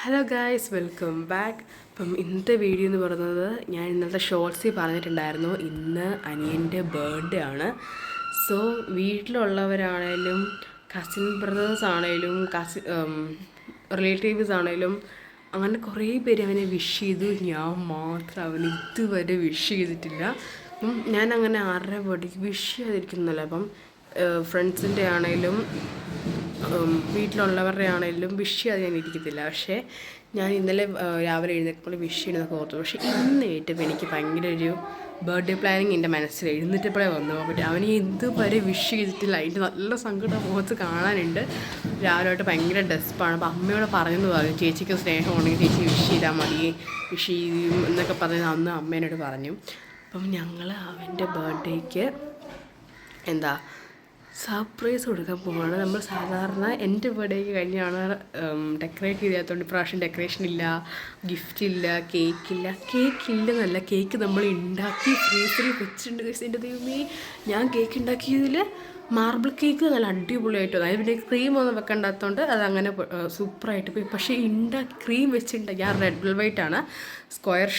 Hello guys, welcome back. അപ്പം ഇന്നത്തെ video എന്ന് പറയുന്നത്, ഞാൻ ഇന്നത്തെ ഷോർട്സിൽ പറഞ്ഞിട്ടുണ്ടായിരുന്നു, ഇന്ന് അനിയൻ്റെ ബർത്ത്ഡേ ആണ്. സോ വീട്ടിലുള്ളവരാണേലും കസിൻ ബ്രദേഴ്സ് ആണേലും റിലേറ്റീവ്സ് ആണേലും അങ്ങനെ കുറേ പേര് അവനെ വിഷ് ചെയ്തു. ഞാൻ മാത്രം അവന് ഇതുവരെ വിഷ് ചെയ്തിട്ടില്ല. അപ്പം ഞാൻ അങ്ങനെ ആരുടെ ബർത്ത്ഡേക്ക് വിഷ് ചെയ്തിരിക്കുന്നില്ല. അപ്പം ഫ്രണ്ട്സിൻ്റെ ആണേലും വീട്ടിലുള്ളവരുടെ ആണെങ്കിലും വിഷ് ചെയ്യാതെ ഞാൻ ഇരിക്കത്തില്ല. പക്ഷേ ഞാൻ ഇന്നലെ രാവിലെ എഴുന്നേൽക്കുമ്പോൾ വിഷ് ചെയ്യണമെന്നൊക്കെ ഓർത്തു. പക്ഷേ ഇന്ന് ഏറ്റവും എനിക്ക് ഭയങ്കര ഒരു ബർത്ത്ഡേ പ്ലാനിങ് എൻ്റെ മനസ്സിൽ എഴുന്നേറ്റപ്പോഴേ വന്നു. പക്ഷേ അവന് ഇതുവരെ വിഷ് ചെയ്തിട്ടില്ല. അതിൻ്റെ നല്ല സങ്കടം മുഖത്ത് കാണാനുണ്ട്. രാവിലെ ഭയങ്കര ഡെസ്പാണ്. അപ്പോൾ അമ്മയോട് പറഞ്ഞെന്ന് പറഞ്ഞു, ചേച്ചിക്ക് സ്നേഹമുണ്ടെങ്കിൽ ചേച്ചി വിഷ് ചെയ്താൽ മതി, വിഷ് ചെയ്യും എന്നൊക്കെ പറഞ്ഞ് അന്ന് അമ്മേനോട് പറഞ്ഞു. അപ്പം ഞങ്ങൾ അവൻ്റെ ബർത്ത്ഡേക്ക് സർപ്രൈസ് കൊടുക്കാൻ പോവാണ്. നമ്മൾ സാധാരണ എൻ്റെ ബർത്ത്ഡേക്ക് കഴിഞ്ഞാണ് ഡെക്കറേറ്റ് ചെയ്താത്തതുകൊണ്ട് ഇപ്രാവശ്യം ഡെക്കറേഷൻ ഇല്ല, ഗിഫ്റ്റ് ഇല്ല, കേക്കില്ലെന്നല്ല, കേക്ക് നമ്മൾ ഉണ്ടാക്കി ഫ്രീസറിൽ വെച്ചിട്ടുണ്ട്. എൻ്റെ ദൈവമേ, ഞാൻ കേക്ക് ഉണ്ടാക്കിയതിൽ മാർബിൾ കേക്ക് നല്ല അടിപൊളിയായിട്ട് വന്നു. അതിന് പിന്നെ ക്രീമൊന്നും വെക്കേണ്ടാത്തതുകൊണ്ട് അതങ്ങനെ സൂപ്പറായിട്ട് പോയി. പക്ഷേ ക്രീം വെച്ചിട്ടുണ്ടാക്കി ഞാൻ റെഡ് വെൽവെറ്റാണ്, സ്ക്വയർ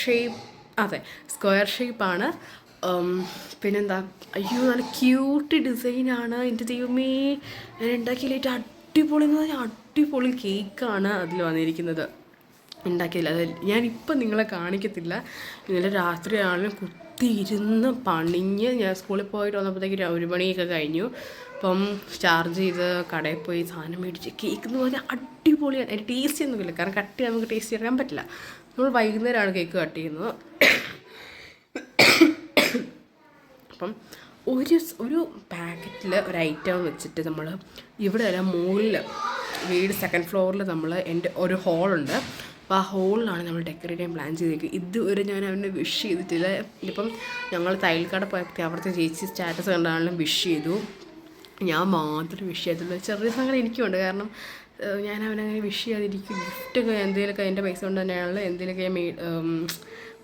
ഷേപ്പാണ്. പിന്നെന്താ, അയ്യോ നല്ല ക്യൂട്ട് ഡിസൈനാണ്. എൻ്റെ ദൈവമേ, ഞാൻ ഉണ്ടാക്കിയതിൽ ഏറ്റവും അടിപൊളി എന്ന് പറഞ്ഞാൽ അടിപൊളി കേക്കാണ് അതിൽ വന്നിരിക്കുന്നത്. ഉണ്ടാക്കിയില്ല, അത് ഞാനിപ്പം നിങ്ങളെ കാണിക്കത്തില്ല. ഇന്നലെ രാത്രിയാണെങ്കിലും കുത്തിയിരുന്ന് പണിഞ്ഞ് ഞാൻ സ്കൂളിൽ പോയിട്ട് വന്നപ്പോഴത്തേക്ക് 1 മണിയൊക്കെ കഴിഞ്ഞു. അപ്പം ചാർജ് ചെയ്ത് കടയിൽ പോയി സാധനം മേടിച്ച് കേക്ക് എന്ന് പറഞ്ഞാൽ അടിപൊളിയാണ്. അതിൻ്റെ ടേസ്റ്റ് ഒന്നുമില്ല, കാരണം കട്ട് ചെയ്യാൻ നമുക്ക് ടേസ്റ്റ് ചെയ്യാൻ പറ്റില്ല. നമ്മൾ വൈകുന്നേരമാണ് കേക്ക് കട്ട് ചെയ്യുന്നത്. അപ്പം ഒരു പാക്കറ്റിൽ ഒരു ഐറ്റം വെച്ചിട്ട് നമ്മൾ ഇവിടെ അല്ല, മുകളിൽ വീട് 2nd ഫ്ലോറിൽ നമ്മൾ ഒരു ഹോളുണ്ട്. അപ്പോൾ ആ ഹോളിലാണ് നമ്മൾ ഡെക്കറേറ്റ് ചെയ്യാൻ പ്ലാൻ ചെയ്തിരിക്കുന്നത്. ഇതുവരെ ഞാൻ അവനെ വിഷ് ചെയ്തിട്ടില്ല. ഇപ്പം ഞങ്ങൾ തയ്യൽക്കട പോയപ്പോൾ അവിടുത്തെ ചേച്ചി സ്റ്റാറ്റസ് കണ്ടാണെങ്കിലും വിഷ് ചെയ്തു, ഞാൻ മാത്രം വിഷ് ചെയ്തിട്ടുള്ളൂ. ചെറിയ സങ്കടം എനിക്കുണ്ട്, കാരണം ഞാൻ അവനങ്ങനെ വിഷ് ചെയ്യാതിരിക്കും. ഗിഫ്റ്റൊക്കെ എന്തെങ്കിലുമൊക്കെ എൻ്റെ പൈസ കൊണ്ട് തന്നെയാണല്ലോ എന്തെങ്കിലുമൊക്കെ ഞാൻ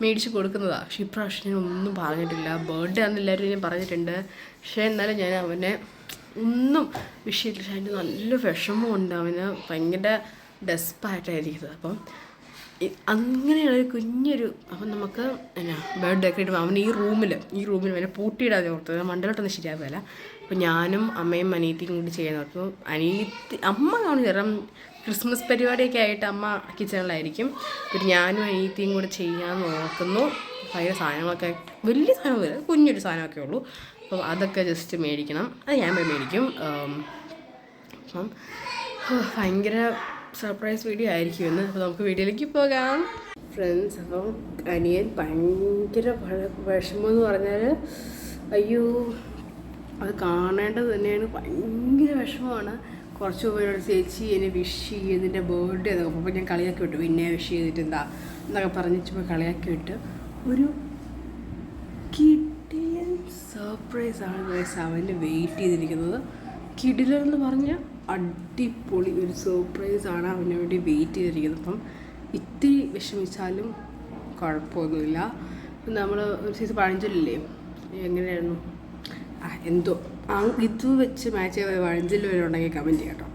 മേടിച്ച് കൊടുക്കുന്നതാണ്. പക്ഷേ ഇപ്രാവശ്യം ഞാൻ ഒന്നും പറഞ്ഞിട്ടില്ല. ബർത്ത്ഡേ ആണെന്ന് എല്ലാവരും ഞാൻ പറഞ്ഞിട്ടുണ്ട്, പക്ഷേ എന്നാലും ഞാൻ അവനെ ഒന്നും വിഷ് ചെയ്തിട്ടില്ല. പക്ഷേ അതിൻ്റെ നല്ല വിഷമമുണ്ട്. അവന് ഭയങ്കര ഡെസ്പായിട്ടായിരിക്കുന്നത്. അപ്പം അങ്ങനെയുള്ള കുഞ്ഞൊരു അപ്പം നമുക്ക് ബർത്ത്ഡേ ഡെക്കറേറ്റ് ചെയ്യുമ്പോൾ അവൻ ഈ റൂമിൽ അവനെ പൂട്ടിയിടാതെ ഓർത്തത്, മണ്ടലോട്ടൊന്നും ശരിയാവില്ല. അപ്പോൾ ഞാനും അമ്മയും അനിയത്തിയും കൂടി ചെയ്യാൻ ഓർത്തു. അമ്മ കാണും ചേരാം, ക്രിസ്മസ് പരിപാടിയൊക്കെ ആയിട്ട് അമ്മ കിച്ചണിലായിരിക്കും. പിന്നെ ഞാനും അനിയത്തിയും കൂടെ ചെയ്യാമെന്ന് ഓർക്കുന്നു. ഭയങ്കര സാധനങ്ങളൊക്കെ, വലിയ സാധനമൊന്നുമില്ല, കുഞ്ഞൊരു സാധനമൊക്കെ ഉള്ളൂ. അപ്പം അതൊക്കെ ജസ്റ്റ് മേടിക്കണം, അത് ഞാൻ പോയി മേടിക്കും. അപ്പം ഭയങ്കര സർപ്രൈസ് വീഡിയോ ആയിരിക്കുമെന്ന്. അപ്പോൾ നമുക്ക് വീഡിയോയിലേക്ക് പോകാം ഫ്രണ്ട്സ്. അപ്പം അനിയൻ ഭയങ്കര വിഷമമെന്ന് പറഞ്ഞാൽ, അയ്യോ അത് കാണേണ്ടത് തന്നെയാണ്. ഭയങ്കര വിഷമമാണ്. കുറച്ച് പേരോട് ചേച്ചി എന്നെ വിഷ് ചെയ്തതിൻ്റെ ബർത്ത്ഡേ എന്നൊക്കെ അപ്പോൾ ഞാൻ കളിയാക്കി വിട്ടു, പിന്നെ വിഷ് ചെയ്തിട്ട് എന്നൊക്കെ പറഞ്ഞിട്ട് കളിയാക്കി വിട്ട്. ഒരു കിടിലൻ സർപ്രൈസാണ് ഗൈസ് അവന് വെയിറ്റ് ചെയ്തിരിക്കുന്നത്. കിടിലെന്ന് പറഞ്ഞാൽ അടിപൊളി ഒരു സർപ്രൈസാണ് അവന് വേണ്ടി വെയിറ്റ് ചെയ്തിരിക്കുന്നത്. അപ്പം ഇത്തിരി വിഷമിച്ചാലും കുഴപ്പമൊന്നുമില്ല. നമ്മൾ ഒരു സൈസ് പഴഞ്ചൊല്ലില്ലേ, എങ്ങനെയായിരുന്നു, എന്തോ ഇത് വെച്ച് മാച്ച് ചെയ്ത പഴഞ്ചൊല്ല് വരെ ഉണ്ടെങ്കിൽ കമൻറ്റ് ചെയ്യാം കേട്ടോ.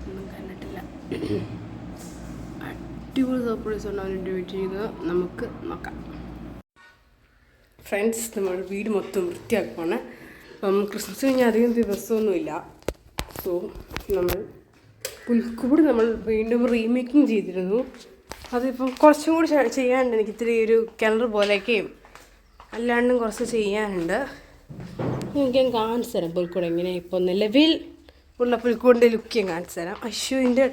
ഒന്നും കണ്ടിട്ടില്ല. അടിപൊളി സർപ്രൈസ് ഉണ്ട് അവന് വെയിറ്റ് ചെയ്യുന്നത്. നമുക്ക് നോക്കാം ഫ്രണ്ട്സ്. നമ്മൾ വീട് മൊത്തം വൃത്തിയാക്കുവാണ്. അപ്പം ക്രിസ്മസ് കഴിഞ്ഞാൽ അധികം ദിവസമൊന്നുമില്ല. സോ നമ്മൾ പുൽക്കൂട് നമ്മൾ വീണ്ടും റീമേക്കിങ് ചെയ്തിരുന്നു. അതിപ്പം കുറച്ചും കൂടി ചെയ്യാനുണ്ട്. എനിക്ക് ഇത്തിരി ഒരു കിണർ പോലെയൊക്കെയും അല്ലാണ്ടും കുറച്ച് ചെയ്യാനുണ്ട്. എനിക്ക് ഞാൻ കാണിച്ചു തരാം പുൽക്കൂട് എങ്ങനെ ഇപ്പോൾ നിലവിൽ ഉള്ള പുൽക്കൂടിൻ്റെ ലുക്ക് ഞാൻ കാണിച്ചു തരാം. ഇതിൻ്റെ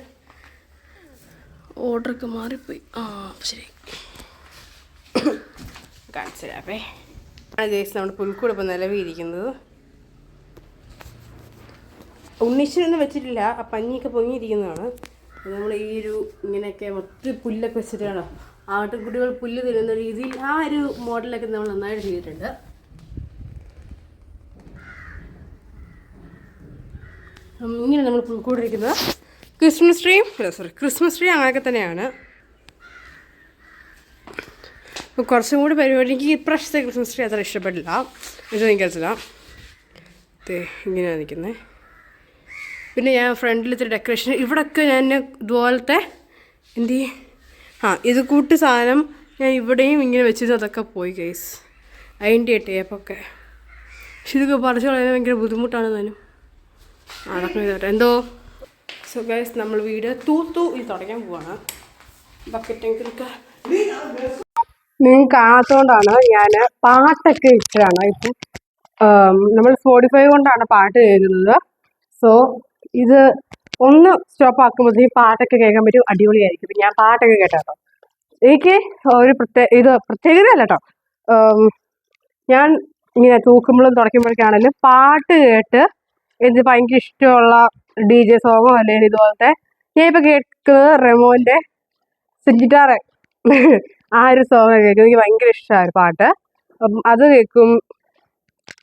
ഓർഡറൊക്കെ മാറിപ്പോയി. ശരി, കാണിച്ചു തരാമേ. ജേഴ്സി നമ്മുടെ പുൽക്കൂട് ഇപ്പോൾ നിലവിലിരിക്കുന്നത്. ഉണ്ണീശ്വരൊന്നും വെച്ചിട്ടില്ല, ആ പഞ്ഞിയൊക്കെ പൊങ്ങിയിരിക്കുന്നതാണ്. നമ്മൾ ഈ ഇങ്ങനെയൊക്കെ ഒത്തിരി പുല്ലൊക്കെ വെച്ചിട്ടാണ് ആട്ടുകുട്ടികൾ പുല്ല് തരുന്ന രീതിയിൽ ആ ഒരു മോഡലൊക്കെ നമ്മൾ നന്നായിട്ട് ചെയ്തിട്ടുണ്ട്. ഇങ്ങനെ നമ്മൾ പുൽക്കൂടിരിക്കുന്നത് ക്രിസ്മസ് ട്രീ അങ്ങനെയൊക്കെ തന്നെയാണ്. അപ്പോൾ കുറച്ചും കൂടി പരിപാടി എനിക്ക് ഇപ്രാവശ്യത്തെ ക്രിസ്മസ് ട്രീ അത്ര ഇഷ്ടപ്പെട്ടില്ല. ഇത് എനിക്കറിയില്ല. ഇങ്ങനെയാണ് നിൽക്കുന്നത്. പിന്നെ ഞാൻ ഫ്രണ്ടിലത്തെ ഡെക്കറേഷൻ ഇവിടെയൊക്കെ ഞാൻ ഇതുപോലത്തെ എന്ത് ഇത് കൂട്ട് സാധനം ഞാൻ ഇവിടെയും ഇങ്ങനെ വെച്ചിട്ട് അതൊക്കെ പോയി ഗൈസ്. അതിൻ്റെ ടേപ്പൊക്കെ. പക്ഷെ ഇതൊക്കെ പറിച്ചു കളയാൻ ഭയങ്കര ബുദ്ധിമുട്ടാണ് താനും. അതൊക്കെ ചെയ്തോട്ടെ എന്തോ. സോ ഗൈസ് നമ്മൾ വീട് തൂത്തു ഇത് തുടങ്ങാൻ പോവാണ്. ബക്കറ്റെങ്കിലൊക്കെ നിങ്ങൾക്ക് കാണാത്തതുകൊണ്ടാണ് ഞാൻ പാട്ടൊക്കെ ഇഷ്ടമാണ്. ഇപ്പം നമ്മൾ സ്പോട്ടിഫൈ കൊണ്ടാണ് പാട്ട് കേൾക്കുന്നത്. സോ ഇത് ഒന്ന് സ്റ്റോപ്പ് ആക്കുമ്പോഴത്തേക്ക് പാട്ടൊക്കെ കേൾക്കാൻ പറ്റും. അടിപൊളിയായിരിക്കും. ഇപ്പം ഞാൻ പാട്ടൊക്കെ കേട്ടോ. എനിക്ക് ഒരു പ്രത്യേകതയല്ല കേട്ടോ. ഞാൻ ഇങ്ങനെ തൂക്കുമ്പോഴും തുടയ്ക്കുമ്പോഴൊക്കെയാണെങ്കിലും പാട്ട് കേട്ട് എനിക്ക് ഭയങ്കര ഇഷ്ടമുള്ള DJ സോങ്ങോ അല്ലെങ്കിൽ ഇതുപോലത്തെ ഞാൻ ഇപ്പോൾ കേൾക്കുന്നത് റെമോൻ്റെ സിഗിറ്റാറ് ആ ഒരു സോങ് കേൾക്കും. എനിക്ക് ഭയങ്കര ഇഷ്ടമാണ് പാട്ട്. അത് കേൾക്കും.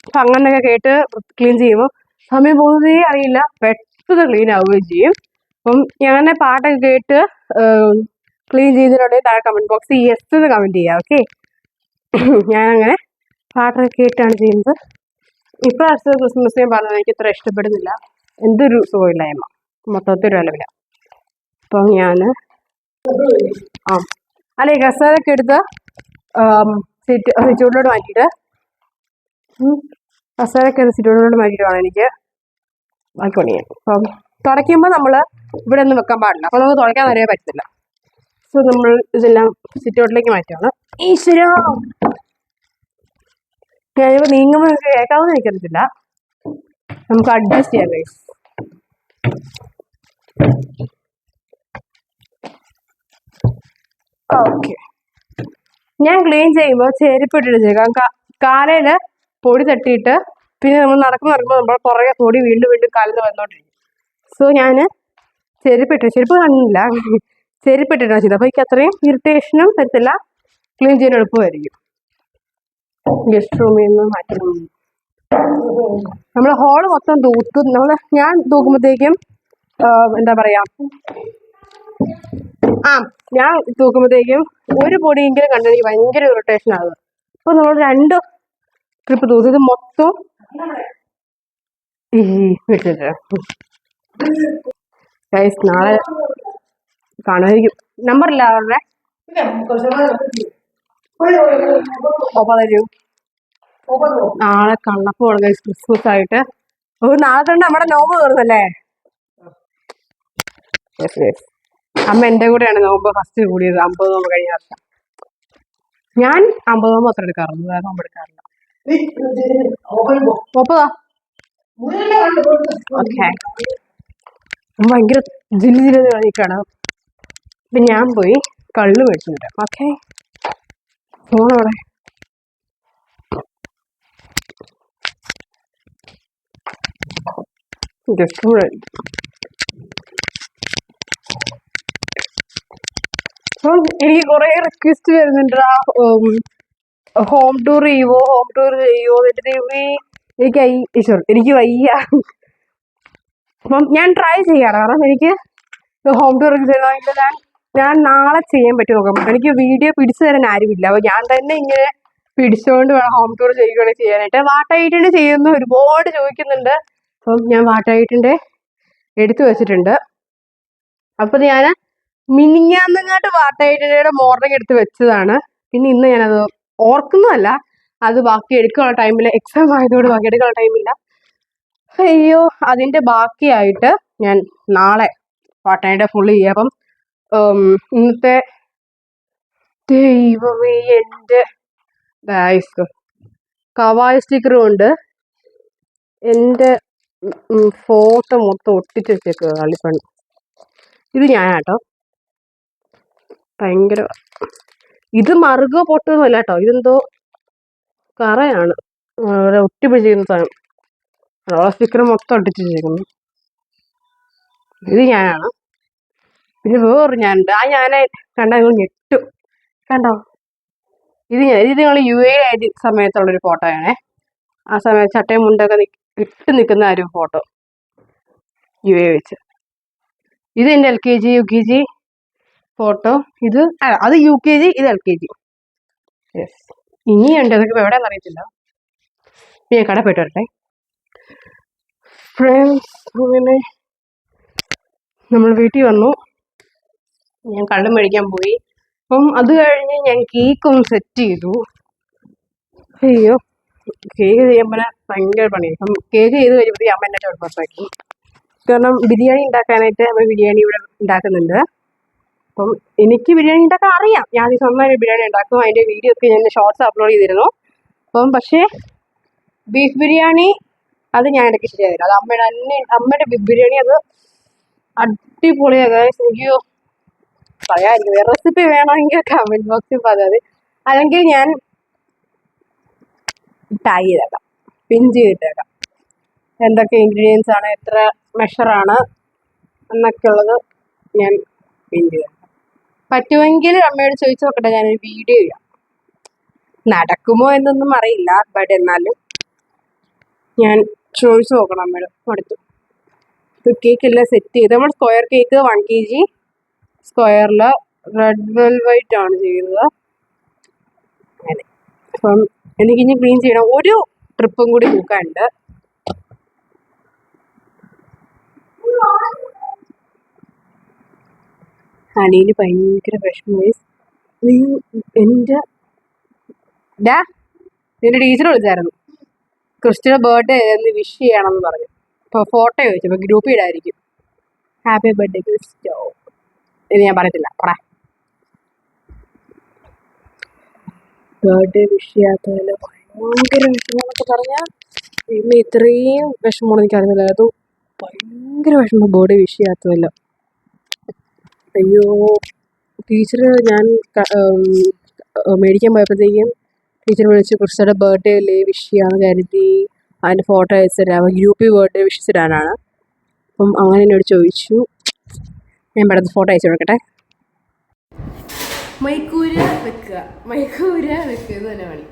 അപ്പം അങ്ങനെയൊക്കെ കേട്ട് ക്ലീൻ ചെയ്യുമ്പോൾ സമയം പോകുന്നതേ അറിയില്ല. പെട്ടെന്ന് ക്ലീൻ ആവുകയും ചെയ്യും. അപ്പം ഞാൻ പാട്ടൊക്കെ കേട്ട് ക്ലീൻ ചെയ്തിട്ടുണ്ടെങ്കിൽ താഴെ കമൻറ്റ് ബോക്സിൽ യെസ് എന്ന് കമൻറ്റ് ചെയ്യാം. ഓക്കെ. ഞാനങ്ങനെ പാട്ടൊക്കെ കേട്ടാണ് ചെയ്യുന്നത്. ഇപ്രാവശ്യത്തെ ക്രിസ്മസ് ഞാൻ പറഞ്ഞത് എനിക്ക് ഇത്ര ഇഷ്ടപ്പെടുന്നില്ല. എന്തൊരു സുഖമില്ലായ്മ, മൊത്തത്തിൽ ഒരു അലവില്ല. അപ്പം ഞാൻ അല്ലെ കസേരയൊക്കെ എടുത്ത് സിറ്റൗട്ടിലോട്ട് മാറ്റിയിട്ട് കസേരയൊക്കെ എടുത്ത് സിറ്റൗട്ടിലോട്ട് മാറ്റിയിട്ട് വേണം എനിക്ക് ബാക്കി പണിയാൻ. അപ്പം തുടയ്ക്കുമ്പോൾ നമ്മൾ ഇവിടെ ഒന്നും വെക്കാൻ പാടില്ല. അപ്പോൾ നമുക്ക് തുടയ്ക്കാൻ അറിയാൻ പറ്റത്തില്ല. സോ നമ്മൾ ഇതെല്ലാം സിറ്റൗട്ടിലേക്ക് മാറ്റുകയാണ്. ഈശ്വര ഞാനിപ്പോൾ നീങ്ങുമ്പോൾ കേൾക്കാമെന്ന് എനിക്കറിയത്തില്ല. നമുക്ക് അഡ്ജസ്റ്റ് ചെയ്യാം ഗൈസ്. ഓക്കെ. ഞാൻ ക്ലീൻ ചെയ്യുമ്പോൾ ചെരുപ്പിട്ടിട്ട് ചെയ്യും. കാലയിൽ പൊടി തട്ടിയിട്ട് പിന്നെ നമ്മൾ നടക്കുമ്പോൾ നമ്മൾ പുറകെ പൊടി വീണ്ടും കാലിൽ വന്നോണ്ടിരിക്കും. സോ ഞാൻ ചെരുപ്പ് കാണുന്നില്ല, ചെരുപ്പിട്ടിട്ടാണ് ചെയ്തത്. അപ്പോൾ എനിക്ക് അത്രയും ഇറിറ്റേഷനും തരത്തില്ല, ക്ലീൻ ചെയ്യാൻ എളുപ്പമായിരിക്കും. ഗസ്റ്റ് റൂമിൽ നിന്ന് മാറ്റണം. നമ്മൾ ഹോള് മൊത്തം തൂത്തു. ഞാൻ തൂക്കുമ്പോഴത്തേക്കും എന്താ പറയാ ഞാൻ തൂക്കുമ്പോഴത്തേക്കും ഒരു പൊടിയെങ്കിലും കണ്ടു എനിക്ക് ഭയങ്കര ഇറിറ്റേഷൻ ആകുക. അപ്പോൾ നമ്മൾ 2 ട്രിപ്പ് തൂത്ത് ഇത് മൊത്തം വിട്ടിട്ട് ഗൈസ് നാളെ കാണുമായിരിക്കും. നമ്പറില്ല അവരുടെ നാളെ കള്ളപ്പോൾ ഗൈസ് ക്രിസ്മസ് ആയിട്ട്. നാളെ തന്നെ നമ്മുടെ നോമ്പ് തീർന്നല്ലേ. അമ്മ എൻ്റെ കൂടെയാണ് നോമ്പ് ഫസ്റ്റ് കൂടിയത് 50 നോമ്പ് കഴിഞ്ഞ വർഷം. ഞാൻ 50 നോമ്പ് അത്ര എടുക്കാറുള്ളൂ, വേറെ നോമ്പ് എടുക്കാറില്ല. 30 ഓക്കെ. ഭയങ്കര ജില്ല കളിക്കാണ്. അപ്പം ഞാൻ പോയി കള്ള് മേടിച്ചു തരാം. ഓക്കെ. ഫോണവിടെ ജസ്റ്റ് കൂടെ. അപ്പം എനിക്ക് കുറേ റിക്വസ്റ്റ് വരുന്നുണ്ട്, ഹോം ടൂർ ചെയ്യുമോ എന്നിട്ട് എനിക്ക് വയ്യ. അപ്പം ഞാൻ ട്രൈ ചെയ്യാറ്. കാരണം എനിക്ക് ഹോം ടൂർ ഒക്കെ ചെയ്യണമെങ്കിൽ ഞാൻ നാളെ ചെയ്യാൻ പറ്റി നോക്കാം. എനിക്ക് വീഡിയോ പിടിച്ചു തരാൻ ആരുമില്ല. അപ്പോൾ ഞാൻ തന്നെ ഇങ്ങനെ പിടിച്ചുകൊണ്ട് വേണം ഹോം ടൂർ ചെയ്യുകയാണെങ്കിൽ ചെയ്യാനായിട്ട്. വാട്ടായിട്ടുണ്ട് ചെയ്യുന്ന ഒരുപാട് ചോദിക്കുന്നുണ്ട്. അപ്പം ഞാൻ വാട്ടായിട്ടുണ്ട് എടുത്തു വെച്ചിട്ടുണ്ട്. അപ്പം ഞാൻ മിനിങ്ങാന്നങ്ങാട്ട് വാട്ടായിട്ടിൻ്റെ മോർണിംഗ് എടുത്ത് വെച്ചതാണ്. പിന്നെ ഇന്ന് ഞാനത് ഓർക്കുന്നതല്ല, അത് ബാക്കി എടുക്കാനുള്ള ടൈമിൽ എക്സാം ആയതുകൊണ്ട് ബാക്കി എടുക്കാനുള്ള ടൈമില്ല. അയ്യോ, അതിൻ്റെ ബാക്കിയായിട്ട് ഞാൻ നാളെ വാട്ടായിയുടെ ഫുള്ള് ചെയ്യാം. അപ്പം ഇന്നത്തെ ദൈവമേ എൻ്റെ ഗൈസ് കവായ് സ്റ്റിക്കറും ഉണ്ട്. എൻ്റെ ഫോട്ടോ മൊത്തം ഒട്ടിച്ച് വെച്ചേക്കുക കളിപ്പണി. ഇത് ഞാനാട്ടോ. ഭയങ്കര ഇത് മറുകോ പൊട്ടൊന്നുമല്ല കേട്ടോ, ഇതെന്തോ കറയാണ് ഒട്ടിപ്പിടിച്ചിരിക്കുന്ന സാധനം. റോളർ സ്റ്റിക്കർ മൊത്തം ഒട്ടിച്ച് വെച്ചേക്കുന്നു. ഇത് ഞാനാണ്. പിന്നെ വേറൊരു ഞാനുണ്ട്. ആ ഞാനെ കണ്ടാൽ ഞെട്ടും. കണ്ടോ? ഇത് നിങ്ങൾ UAE ആയ സമയത്തുള്ളൊരു ഫോട്ടോയാണേ. ആ സമയത്ത് ചട്ടയും മുണ്ടൊക്കെ ഇട്ട് നിൽക്കുന്ന ആ ഒരു ഫോട്ടോ UAE വെച്ച്. ഇത് എൻ്റെ LKG UKG ഫോട്ടോ. അത് UKG, ഇത് LKG. യെസ്, ഇനിയുണ്ട്. അതൊക്കെ എവിടെയാണെന്ന് അറിയത്തില്ല. ഞാൻ കട പോയിട്ട് വരട്ടെ ഫ്രണ്ട്സ്. അങ്ങനെ നമ്മൾ വീട്ടിൽ വന്നു. ഞാൻ കള്ളും മേടിക്കാൻ പോയി. അപ്പം അത് കഴിഞ്ഞ് ഞാൻ കേക്കൊന്ന് സെറ്റ് ചെയ്തു. അയ്യോ, കേക്ക് ചെയ്യുമ്പോൾ ഭയങ്കര പണിയാണ്. അപ്പം കേക്ക് ചെയ്ത് കഴിയുമ്പോഴത്തേക്ക് അമ്മ എന്നെ പുറത്താക്കി. കാരണം ബിരിയാണി ഉണ്ടാക്കാനായിട്ട് നമ്മൾ ബിരിയാണി ഇവിടെ ഉണ്ടാക്കുന്നുണ്ട്. അപ്പം എനിക്ക് ബിരിയാണി ഉണ്ടാക്കാൻ അറിയാം. ഞാൻ സ്വന്തമായി ബിരിയാണി ഉണ്ടാക്കും. അതിൻ്റെ വീഡിയോ ഒക്കെ ഞാൻ ഷോർട്സ് അപ്ലോഡ് ചെയ്തിരുന്നു. അപ്പം പക്ഷേ ബീഫ് ബിരിയാണി അത് ഞാൻ ഇടയ്ക്ക് ശരിയായിരുന്നു. അത് അമ്മയുടെ ബീഫ് ബിരിയാണി അത് അടിപൊളിയാണ്. എനിക്ക് പറയാമായിരിക്കും. വേറെ റെസിപ്പി വേണമെങ്കിൽ കമൻറ്റ് ബോക്സിൽ പറഞ്ഞത്, അല്ലെങ്കിൽ ഞാൻ ടാഗ് ചെയ്തേക്കാം, പിൻ ചെയ്തിട്ടേക്കാം. എന്തൊക്കെ ഇൻഗ്രീഡിയൻസ് ആണ്, എത്ര മെഷറാണ് എന്നൊക്കെ ഉള്ളത് ഞാൻ പിൻ ചെയ്തേക്കാം. പറ്റുമെങ്കിൽ അമ്മയോട് ചോദിച്ചു നോക്കട്ടെ, ഞാനൊരു വീഡിയോ ചെയ്യാം. നടക്കുമോ എന്നൊന്നും അറിയില്ല, ബട്ട് എന്നാലും ഞാൻ ചോദിച്ചു നോക്കണം അമ്മയോട് അടുത്ത്. ഇപ്പോൾ കേക്ക് എല്ലാം സെറ്റ് ചെയ്ത് നമ്മൾ സ്ക്വയർ കേക്ക് 1 kg സ്ക്വയറിൽ റെഡ് വെൽവെറ്റ് ആണ് ചെയ്യുന്നത്. അങ്ങനെ അപ്പം എനിക്കിനി ക്ലീൻ ചെയ്യണം. ഒരു ട്രിപ്പും കൂടി നോക്കാനുണ്ട്. അനിയന് ഭയങ്കര വിഷമമായി. നീ നിന്റെ ടീച്ചർ വിളിച്ചായിരുന്നു, ക്രിസ്റ്റിയുടെ ബർത്ത്ഡേ എന്ന് വിഷ് ചെയ്യണമെന്ന് പറഞ്ഞു. അപ്പോൾ ഫോട്ടോ ചോദിച്ചപ്പോൾ ഗ്രൂപ്പിൽ ഇടായിരിക്കും. ഹാപ്പി ബർത്ത്ഡേ ക്രിസ്റ്റോ എന്ന് ഞാൻ പറയത്തില്ല. ബർത്ത്ഡേ വിഷ് ചെയ്യാത്തതിൽ ഭയങ്കര വിഷമം എന്നൊക്കെ പറഞ്ഞാൽ ഇന്ന് ഇത്രയും വിഷമമാണ് എനിക്കറിയില്ല. അത് ഭയങ്കര വിഷമം ബർത്ത്ഡേ വിഷ് ചെയ്യാത്തതല്ല. അയ്യോ, ടീച്ചർ ഞാൻ മേടിക്കാൻ പോയപ്പോഴത്തേക്കും ടീച്ചർ വിളിച്ച് ക്രിസ്റ്റയുടെ ബർത്ത്ഡേ അല്ലേ വിഷ് ചെയ്യാമെന്ന് കരുതി അതിൻ്റെ ഫോട്ടോ അയച്ചു തരാം, ഗ്രൂപ്പിൽ ബർത്ത്ഡേ വിഷ് തരാനാണ്. അപ്പം അങ്ങനെ എന്നോട് ചോദിച്ചു. ഞാൻ പെട്ടെന്ന് ഫോട്ടോ അയച്ചു കൊടുക്കട്ടെ. മൈക്കൂര വെക്കുക ഇത് തന്നെ പണി.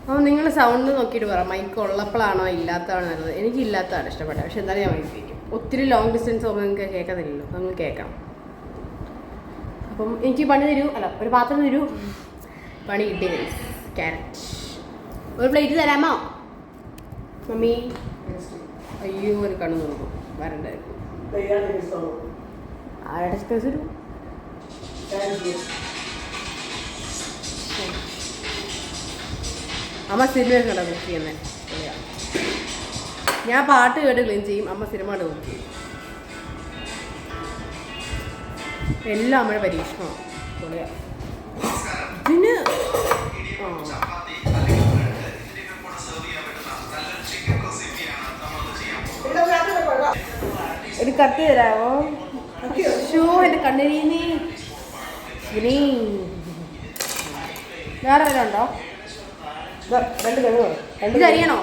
അപ്പോൾ നിങ്ങൾ സൗണ്ട് നോക്കിയിട്ട് പറ, മൈക്ക് ഉള്ളപ്പോഴാണോ ഇല്ലാത്തതാണോ നല്ലത്. എനിക്ക് ഇല്ലാത്തതാണ് ഇഷ്ടപ്പെട്ടത്. പക്ഷെ എന്തായാലും ഞാൻ മൈക്ക് വയ്ക്കും. ഒത്തിരി ലോങ് ഡിസ്റ്റൻസ് പോകുമ്പോൾ നിങ്ങൾക്ക് കേൾക്കത്തില്ലല്ലോ, അങ്ങ് കേൾക്കാം. അപ്പം എനിക്ക് പണി തരൂ, അല്ല ഒരു പാത്രം തരൂ. പണി കിട്ടി. ക്യാരറ്റ് ഒരു പ്ലേറ്റ് തരാമോ മമ്മി? അയ്യോ, ഒരു കണ്ണു നോക്കും വരണ്ടായിരുന്നു. ആരുടെ സ്പേസ് തരൂ. അമ്മ സിനിമയൊക്കെ കണ്ടോ കുക്ക് ചെയ്യുന്നത്? ഞാൻ പാട്ട് കേട്ട് ക്ലീൻ ചെയ്യും, അമ്മ സിനിമ കണ്ട് കുക്ക് ചെയ്യും. എല്ലാം അമ്മയുടെ പരീക്ഷണമാണ്. ഇതിന് ഒരു കത്തി തരാമോ? ഷോ എൻ്റെ കണ്ണിരീനി. വേറെ വല്ല ഉണ്ടോ? ഇത് അറിയണോ?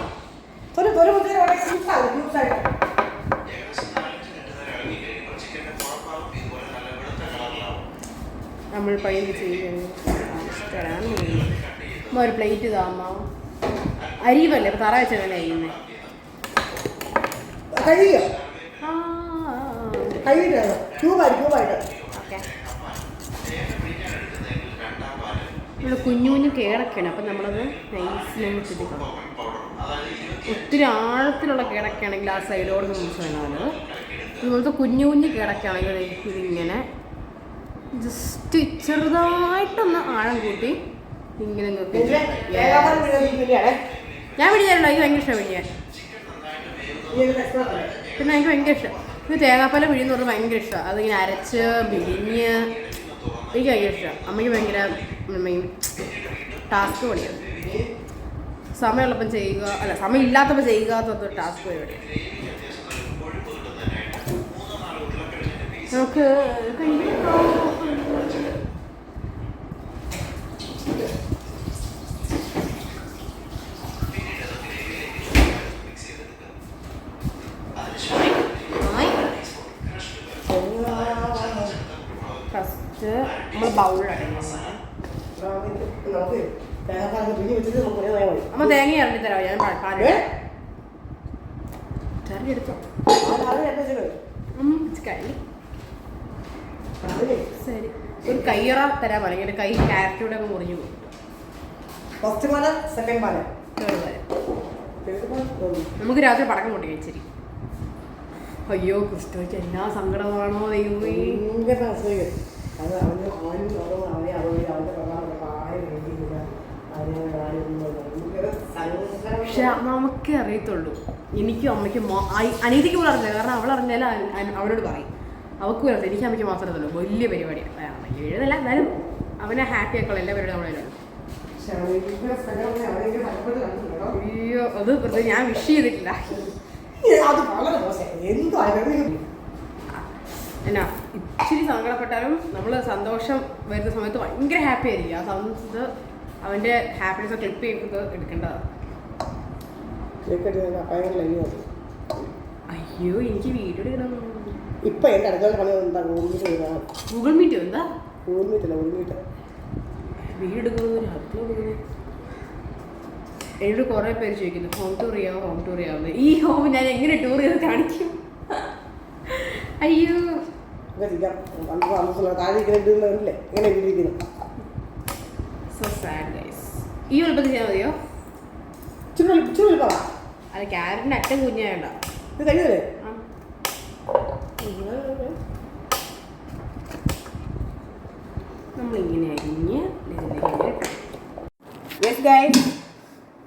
നമ്മൾ പയ്യെ ചെയ്യുന്നു. ഒരു പ്ലേറ്റ് താമോ അരിവല്ലേ ഇപ്പം തറ വെച്ചല്ലേ അരിയുന്നത്. നമ്മൾ കുഞ്ഞു കുഞ്ഞു കേടൊക്കെയാണ്. അപ്പം നമ്മളത് നൈസിൽ ചുറ്റിക്കണം. ഒത്തിരി ആഴത്തിലുള്ള കേടൊക്കെയാണെങ്കിൽ ആ സൈഡോട് മുറിച്ച് വേണമല്ലോ. ഇതുപോലത്തെ കുഞ്ഞു കുഞ്ഞു കേടൊക്കെയാണെങ്കിൽ ഇതിങ്ങനെ ജസ്റ്റ് ചെറുതായിട്ടൊന്ന് ആഴം കൂട്ടി ഇങ്ങനെ നോക്കി. ഞാൻ പിടിച്ചാലുണ്ടോ? എനിക്ക് ഭയങ്കര ഇഷ്ടമാണ് പിടിക്കാൻ. പിന്നെ എനിക്ക് ഭയങ്കര ഇഷ്ടം ഇത് തേങ്ങാപ്പാല പിഴിയെന്ന് പറഞ്ഞാൽ ഭയങ്കര ഇഷ്ടമാണ്. അതിങ്ങനെ അരച്ച് പിഴിഞ്ഞ് എനിക്ക് ഭയങ്കര ഇഷ്ടമാണ്. അമ്മയ്ക്ക് ഭയങ്കര ടാസ്ക് പണിയാണ്. സമയമുള്ളപ്പം ചെയ്യുക, അല്ല സമയം ഇല്ലാത്തപ്പോൾ ചെയ്യുക എന്നൊരു ടാസ്ക് പരിപാടിയാണ്. നമുക്ക് ഫസ്റ്റ് നമ്മൾ ബൗളിലാണ് അമ്മ തേങ്ങ ഇറങ്ങി തരാം. ഞാൻ കറിയെടുത്തോ ശരി. ഒരു കയ്യറ തരാൻ അല്ലെങ്കിൽ കൈ ക്യാരറ്റൂടെ ഒക്കെ മുറിഞ്ഞു പോകും. ഫസ്റ്റ് പാല സെക്കൻഡ് പാല നമുക്ക് രാത്രി പടക്കം പൊട്ടി കഴിച്ചിരി. അയ്യോ ക്രിസ്റ്റോയ്ക്ക് എന്നാ സങ്കടമാണോ ദൈവമേ. ഭയങ്കര അസുഖം. അത് അവന് അവനെ അവൻ്റെ പ്രധാനപ്പെട്ട പക്ഷെ നമുക്കേ അറിയത്തുള്ളൂ. എനിക്കും അമ്മയ്ക്കും അനീതിക്ക് പോലും അറിഞ്ഞില്ല. കാരണം അവൾ അറിഞ്ഞാലും അവനോട് പറയും. അവൾക്ക് അറിയില്ല. എനിക്ക് അമ്മയ്ക്ക് മാത്രമേ അറിയത്തുള്ളൂ. വലിയ പരിപാടിയാണ്. എഴുതല്ല എന്നാലും അവനെ ഹാപ്പി ആക്കുള്ള എല്ലാ പരിപാടിയും നമ്മളതിലാണ്. അയ്യോ അത് വെറുതെ ഞാൻ വിഷ് ചെയ്തിട്ടില്ല. എന്നാ ഇച്ചിരി സങ്കടപ്പെട്ടാലും നമ്മൾ സന്തോഷം വരുന്ന സമയത്ത് ഭയങ്കര ഹാപ്പി ആയിരിക്കും. ആ സമയത്ത് അവൻ്റെ ഹാപ്പിനെസ് ക്ലിപ്പ് ചെയ്യുന്നത് എടുക്കേണ്ടതാണ്. അയ്യോ എനിക്ക് വീഡിയോ എടുക്കണം. ഇപ്പൊ എന്റെ അടുക്കള പണി ഗൂഗിൾ മീറ്റ് എന്താ ഗൂഗിൾ മീറ്റ് അല്ല ഗൂഗിൾ മീറ്റ് വീഡിയോ എടുക്കുന്നത് അടുക്കള എടുക്കുന്നത്. എന്നോട് കുറേ പേര് ചോദിക്കുന്നു ഹോം ടൂർ ചെയ്യാമോ ഹോം ടൂർ ചെയ്യാമോ. ഈ ഹോം ഞാൻ എങ്ങനെ ടൂർ ചെയ്ത് കാണിക്കും. അയ്യോ സോ സാഡ് ഗൈസ്. ഈ വലുപ്പത്തിൽ ചെയ്യാൻ മതിയോ? അല്ല ക്യാരറ്റിൻ്റെ അറ്റം കുഞ്ഞായണ്ട ഇത് കഴിയല്ലേ? നമ്മളിങ്ങനെ അരിഞ്ഞ് യെസ് ഗൈസ്.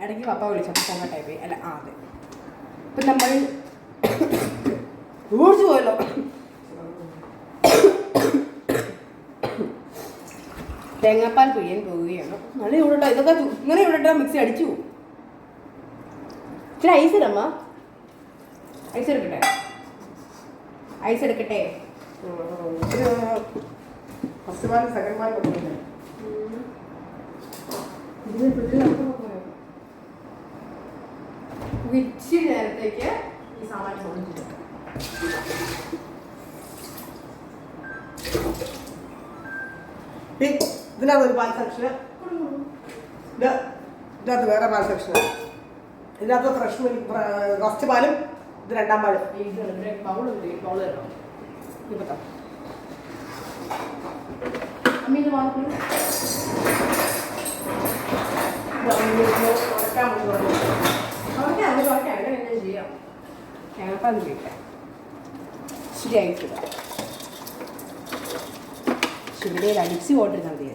ഇടയ്ക്ക് പപ്പ വിളിച്ചപ്പോൾ ഫോൺ ടൈപ്പ് അല്ല അതെ. ഇപ്പം നമ്മൾ ഓടിച്ചു പോയല്ലോ. തേങ്ങാപ്പാൽ പിഴിയാൻ പോവുകയാണ്. നല്ല ഇവിടെ ഇതൊക്കെ ഇങ്ങനെ ഇവിടെ മിക്സി അടിച്ചു. ഇച്ചിരി ഐസ് ഇടമ്മ. ഐസ് എടുക്കട്ടെ ഐസ് എടുക്കട്ടെ. ഫസ്റ്റ് പാൽ സെക്കൻഡ് പാൽ ഇച്ചിരി നേരത്തേക്ക് ഈ സാമാൻ ചോദിച്ചിട്ട് ഇതിനകത്ത് ഒരു പാൽ സെക്ഷന്, ഇതിനകത്ത് വേറെ പാൽ സെക്ഷന്. ഇതിനകത്ത് ഫ്രഷ് മിൽക്ക് ഫസ്റ്റ് പാലും ഇത് രണ്ടാം പാലും. ശരിയായിട്ടില്ല. ശിവടയിൽ അടിച്ച് പോട്ടിരുന്നാൽ മതി.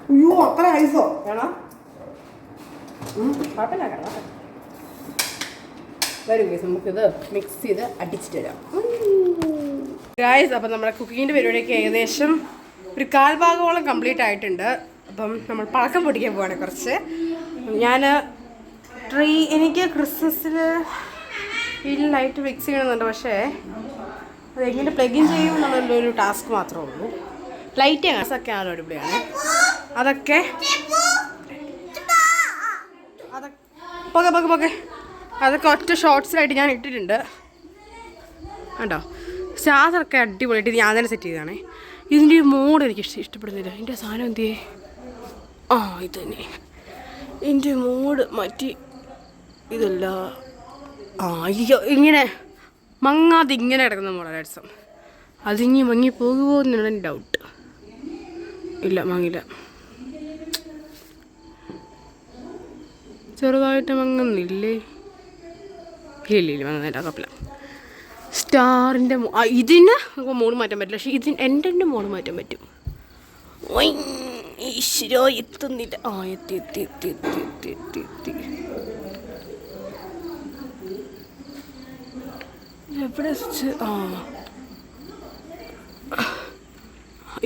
അയ്യോ അത്ര ഐസോ വേണോ? കുഴപ്പമില്ല കേട്ടോ. വരും ഗൈസ് നമുക്കിത് മിക്സ് ചെയ്ത് അടിച്ചിട്ട് വരാം ഗൈസ്. അപ്പം നമ്മുടെ കുക്കിങ്ങിൻ്റെ പരിപാടിയൊക്കെ ഏകദേശം ഒരു കാൽഭാഗമോളം കംപ്ലീറ്റ് ആയിട്ടുണ്ട്. അപ്പം നമ്മൾ പഴക്കം പൊടിക്കാൻ പോവാണ് കുറച്ച്. ഞാൻ എനിക്ക് ക്രിസ്മസിൽ ഈ ലൈറ്റ് ഫിക്സ് ചെയ്യണമെന്നുണ്ട്. പക്ഷേ അതെങ്ങനെ പ്ലഗ് ഇൻ ചെയ്യും എന്നുള്ളൊരു ടാസ്ക് മാത്രമേ ഉള്ളൂ. ലൈറ്റ് ഒക്കെ ആണ് അടിപൊളിയാണ്. അതൊക്കെ പോകെ അതൊക്കെ ഒറ്റ ഷോർട്സിലായിട്ട് ഞാൻ ഇട്ടിട്ടുണ്ട് കേട്ടോ. ചാർജറൊക്കെ അടിപൊളിയായിട്ട് ഞാൻ തന്നെ സെറ്റ് ചെയ്തതാണേ. ഇതിൻ്റെ മോഡ് എനിക്ക് ഇഷ്ടപ്പെടുന്നില്ല. ഇതിൻ്റെ സാധനം എന്ത് ചെയ്യേ? ആ ഇത് തന്നെ ഇതിൻ്റെ മോഡ് മാറ്റി. ഇതല്ല അയ്യോ ഇങ്ങനെ മങ്ങാതെ ഇങ്ങനെ കിടക്കുന്ന മോഡാണ് രസം. അതിങ്ങി മങ്ങി പോകുമോ എന്നുള്ള ഡൗട്ട്. ഇല്ല മങ്ങില്ല, ചെറുതായിട്ട് മങ്ങുന്നില്ലേ? ഇല്ല മങ്ങുന്നില്ല കപ്പില. സ്റ്റാറിൻ്റെ ഇതിന് മോഡ് മാറ്റാൻ പറ്റില്ല. പക്ഷേ എൻ്റെ മോഡ് മാറ്റാൻ പറ്റും. ഈശ്വരോ എത്തുന്നില്ല. ആ എത്തി എത്തി എത്തി എത്തി എത്തി എത്തി എത്തി എവിടെ വെച്ച്? ആ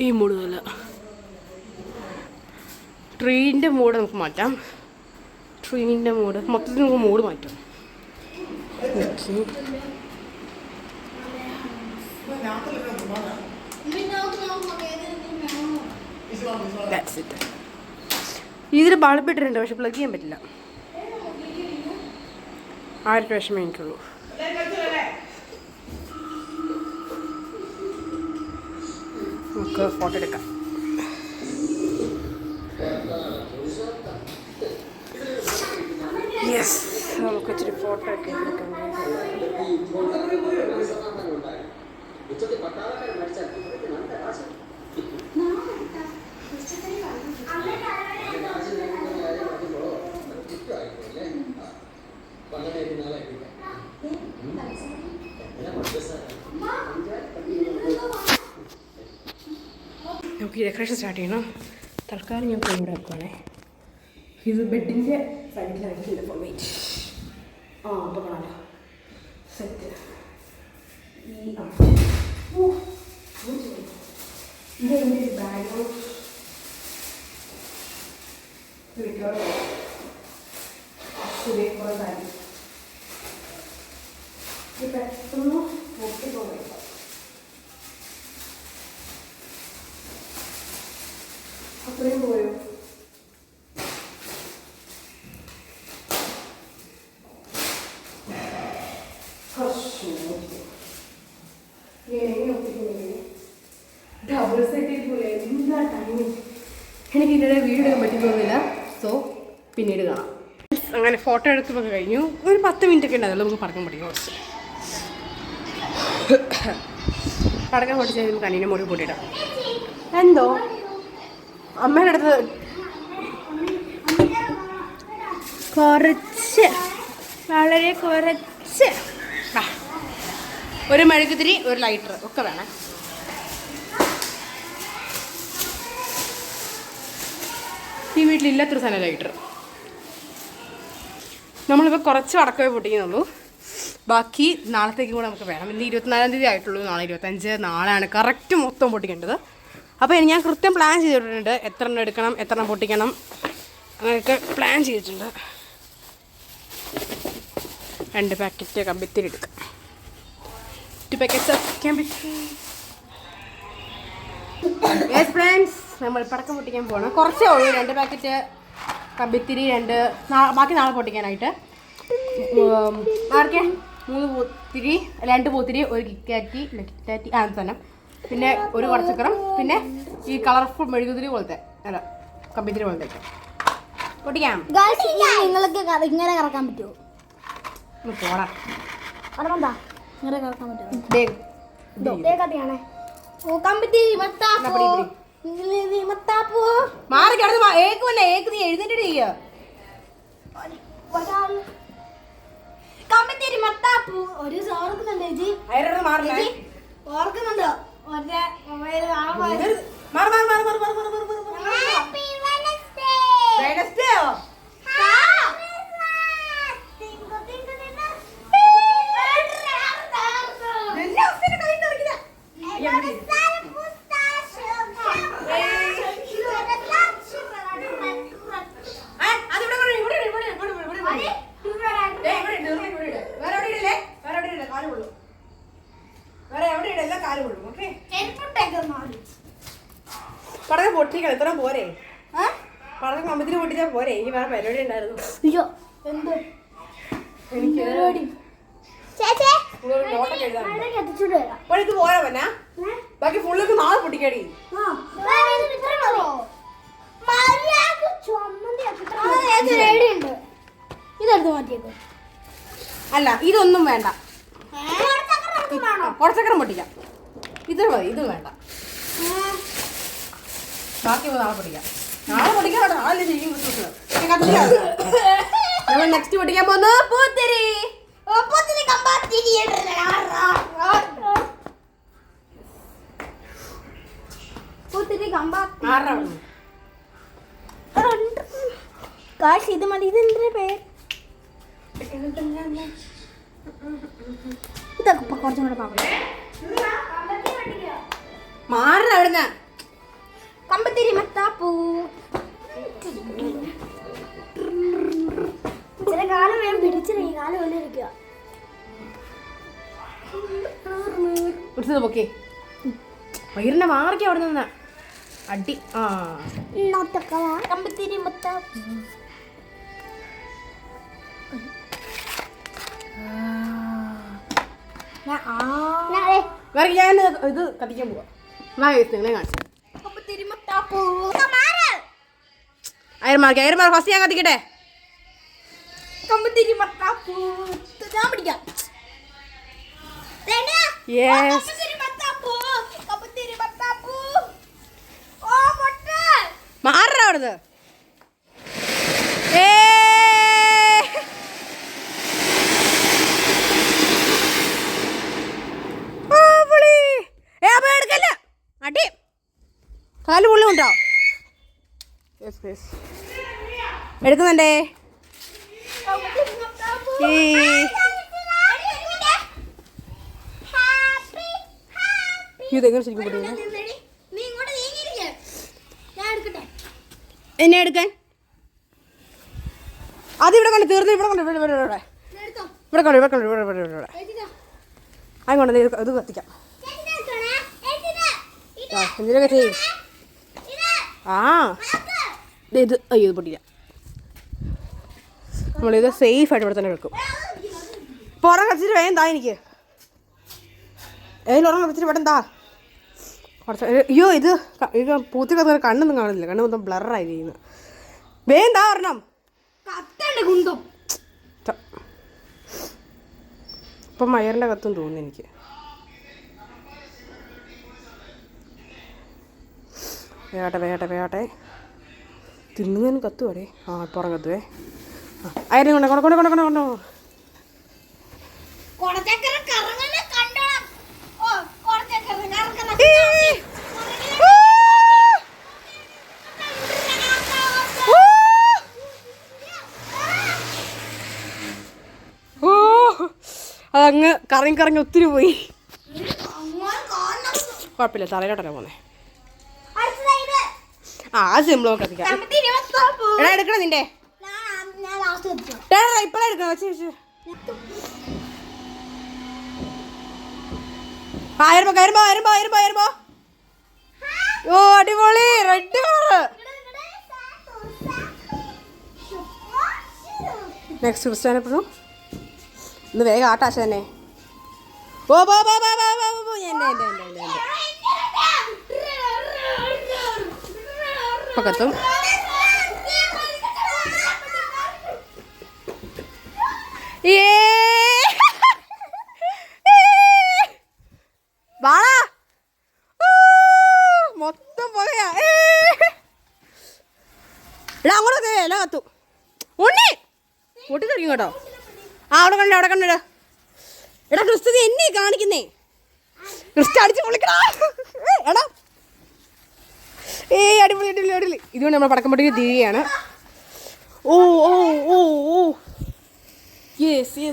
ഈ മൂഡ് അല്ല, ട്രീൻ്റെ മൂഡ് നമുക്ക് മാറ്റാം. ട്രീൻ്റെ മൂഡ് മൊത്തത്തിൽ നമുക്ക് മൂഡ് മാറ്റാം. ഇതിൽ ബൾബ് ഇട്ടിട്ടുണ്ട്, പക്ഷെ പ്ലഗ് ചെയ്യാൻ പറ്റില്ല. 1000 വിഷമേ എനിക്കുള്ളൂ. നമുക്ക് ഫോട്ടോ എടുക്കാം. യെസ്, നമുക്ക് ഇച്ചിരി ഫോട്ടോ ഒക്കെ എടുക്കാം. ഡെക്കറേഷൻ സ്റ്റാർട്ട് ചെയ്യണം. തൽക്കാലം ഞാൻ പോയി ഇവിടെ വെക്കുവാണേ. ഇത് ബെഡിൻ്റെ സൈഡിലായിട്ടില്ല. Phone wait. അപ്പോൾ കാണാമല്ലോ. സെറ്റ് ഈ ഇത് എൻ്റെ ഒരു ബാഗ് പുതിയ കുറേ ബാഗ് ഇത് പെട്ടെന്ന് പൊട്ടിപ്പോകും. അത്രയും പോയോ? ഡബിൾ സെറ്റ് പോലെ എന്താ ടൈമിങ്. എനിക്ക് ഇതിടെ വീഡിയോ എടുക്കാൻ പറ്റുന്നില്ല. സോ പിന്നീട് കാണാം. അങ്ങനെ ഫോട്ടോ എടുത്തൊക്കെ കഴിഞ്ഞു. ഒരു 10 മിനിറ്റ് ഒക്കെ ഉണ്ടാകുമല്ലോ നമുക്ക് പടക്കം പൊട്ടിക്കാം. കുറച്ച് പടക്കം പൊട്ടിച്ചാൽ നമുക്ക് കണ്ണിനെ മുറി പൊട്ടിയിടാം. എന്തോ അമ്മേൻ്റെ അടുത്ത് കുറച്ച് വളരെ കുറച്ച് ഒരു മെഴുകുതിരി ഒരു ലൈറ്റർ ഒക്കെ വേണം. ഈ വീട്ടിലില്ലാത്തൊരു സാധനം ലൈറ്റർ. നമ്മളിപ്പോൾ കുറച്ച് പടക്കമേ പൊട്ടിക്കുന്നുള്ളൂ. ബാക്കി നാളത്തേക്കും കൂടെ നമുക്ക് വേണം. ഇന്ന് 24-ാം തീയതി ആയിട്ടുള്ളൂ. നാളെ 25. നാളെയാണ് കറക്റ്റ് മൊത്തം പൊട്ടിക്കേണ്ടത്. അപ്പോൾ ഞാൻ കൃത്യം പ്ലാൻ ചെയ്തിട്ടുണ്ട്. എത്ര എണ്ണം എടുക്കണം, എത്ര എണ്ണം പൊട്ടിക്കണം, അങ്ങനെയൊക്കെ പ്ലാൻ ചെയ്തിട്ടുണ്ട്. 2 പാക്കറ്റ് കമ്പിത്തിരി എടുക്കാം. 2 പാക്കറ്റ്സ് ഓഫ് കമ്പിത്തിരി. യെസ് ഫ്രണ്ട്സ്, നമ്മൾ പടക്കം പൊട്ടിക്കാൻ പോകണം. കുറച്ചേ ഉള്ളൂ. 2 പാക്കറ്റ് കമ്പിത്തിരി, ബാക്കി നാളെ പൊട്ടിക്കാനായിട്ട്. ആർക്കെ 3 പൂത്തിരി, 2 പൂത്തിരി, ഒരു കിറ്റാറ്റി സാധനം, പിന്നെ ഒരു കുറച്ചക്കരം, പിന്നെ ഈ കളർഫുൾ മെഴുകുതിരി പോലത്തെ അല്ല കമ്പിത്തിരി പോലത്തെ പൊട്ടിക്കാം. നിങ്ങൾക്ക് ഇങ്ങനെ കറക്കാൻ പറ്റുമോ? പോടാ ഇങ്ങനെ കറക്കാൻ പറ്റുമോ? ഓ കമ്പിത്തിരി മാറി കിടന്ന് ഏക്കുമല്ലേ ഏക്ക്. നീ എഴുന്നേറ്റ് ചെയ്യുക. കമ്പിത്തിരി മത്താപ്പൂ ഒരു ഓർക്കുന്നുണ്ടോ ചേച്ചി? ഓർക്കുന്നുണ്ടോ? പടക്കം പൊട്ടിക്കണം. ഇത്ര പോരെ? പടക്കം കമ്പത്തിന് പൊട്ടിച്ചാൽ പോരെ? ഇനി വേറെ പരിപാടി ഉണ്ടായിരുന്നു. അയ്യോ എന്ത് എനിക്ക് നോട്ടൊക്കെ എഴുതാൻ ഇത് പോരാ പന്നാ. ബാക്കി ഫുള്ളൊക്കെ നാളെ പൊട്ടിക്കാടി. ഇതെടുത്ത് മാറ്റിയേക്കോ. അല്ല ഇതൊന്നും വേണ്ട. കുറച്ചക്കരം പൊട്ടിക്കാം. ഇത് മതി. ഇതും വേണ്ട. ബാക്കി നാളെ പൊട്ടിക്കാം. നാളെ പൊട്ടിക്കാൻ വേണ്ട. നാളെ ചെയ്യും. നമ്മൾ നെക്സ്റ്റ് പൊട്ടിക്കാൻ പോകുന്നു പൂത്തിരി. കാശ് ഇത് മതി. ഇതെന്തിന്റെ പേര്? ഇതൊക്കെ കുറച്ചും കൂടെ പാടില്ല. മാറണം അവിടുന്ന്. കമ്പത്തിരി മത്താപ്പൂ. ചില കാലം വേണം പിടിച്ചില്ല. ഈ കാലം പോലെ ഇരിക്കുക. പൊക്കെ വൈറിന്റെ മാറിക്ക അവിടെ നിന്ന് അടി. കമ്പത്തിരി മത്താപ്പൂ. ഞാൻ ഇത് കത്തിക്കാൻ പോവാ. നിങ്ങളെ കാണിച്ചു അയർമാർക്ക് ഫസ്റ്റ് ഞാൻ കത്തിക്കട്ടെ. കമ്പത്തിരി മത്താപ്പൂ ഞാൻ പിടിക്കാം. മാറ അവിടുന്ന്. അടി കാല് എടുക്കുന്നുണ്ടേ. ഇതെങ്ങനെ ശരിക്കും പൊട്ടിക്കുന്നത്? എന്നെ എടുക്കാൻ അതിവിടെ കൊണ്ട് തീർന്നു. ഇവിടെ കൊണ്ട് ഇവിടെ അങ്ങോട്ട് ഇത് കത്തിക്കാം. എന്തിനൊക്കെ ചെയ്യും? ആ ഇത് അയ്യോ ഇത് പൊട്ടില്ല. നമ്മളിത് സേഫായിട്ട് ഇവിടെ തന്നെ വെക്കും. പുറം കത്തിച്ചിട്ട് വേഗം താ എനിക്ക്. ഉറങ്ങ കത്തിച്ചിട്ട് ഇവിടെ എന്താ കുറച്ച്. അയ്യോ ഇത് ഇത് പൂത്തി കത്തുന്ന കണ്ണൊന്നും കാണുന്നില്ല. കണ്ണ് മൊത്തം ബ്ലറായി ചെയ്യുന്നത്. വേഗം താ ഒരെണ്ണം. ഇപ്പം മയറിൻ്റെ കത്തും തോന്നുന്നു എനിക്ക്. വേട്ടെ തിന്നുന്നതിന് കത്തുവടേ. ആ പുറം കത്തുവേ. അയരം കൊണ്ടോ അതങ്ങ് കറങ്ങി ഒത്തിരി പോയി. കുഴപ്പമില്ല, തറയിലോട്ടല്ലേ പോന്നെ. ആ സിമ്പിൾ കത്തിക്കാം. എടാ എടുക്കണം നിന്റെ ഇപ്പഴാ എടുക്കണം. കയറുമ്പോ ഓ അടിപൊളി റെഡ് കളറ്. നെക്സ്റ്റ് ക്രിസ്ത്യാനപ്പോഴും ഇന്ന് വേഗം ആട്ടാശ തന്നെ. ഓ പക്കത്തും വാടാ മൊത്തം പോയാ. എടാ അങ്ങോട്ട് എല്ലാം കത്തു. ഉണ്ണി പൊട്ടിത്തെറിക്കും കേട്ടോ. ആ അവിടെ കണ്ടിട. എടാ ക്രിസ്തു എന്നെ കാണിക്കുന്നേ. ക്രിസ്തു അടിച്ച് പൊളിക്കടാ. എടാ അടിപൊളി. ഇതുകൊണ്ട് നമ്മൾ പടക്കം പൊട്ടിക്ക് തിരികെയാണ്. ഓ യെസ്.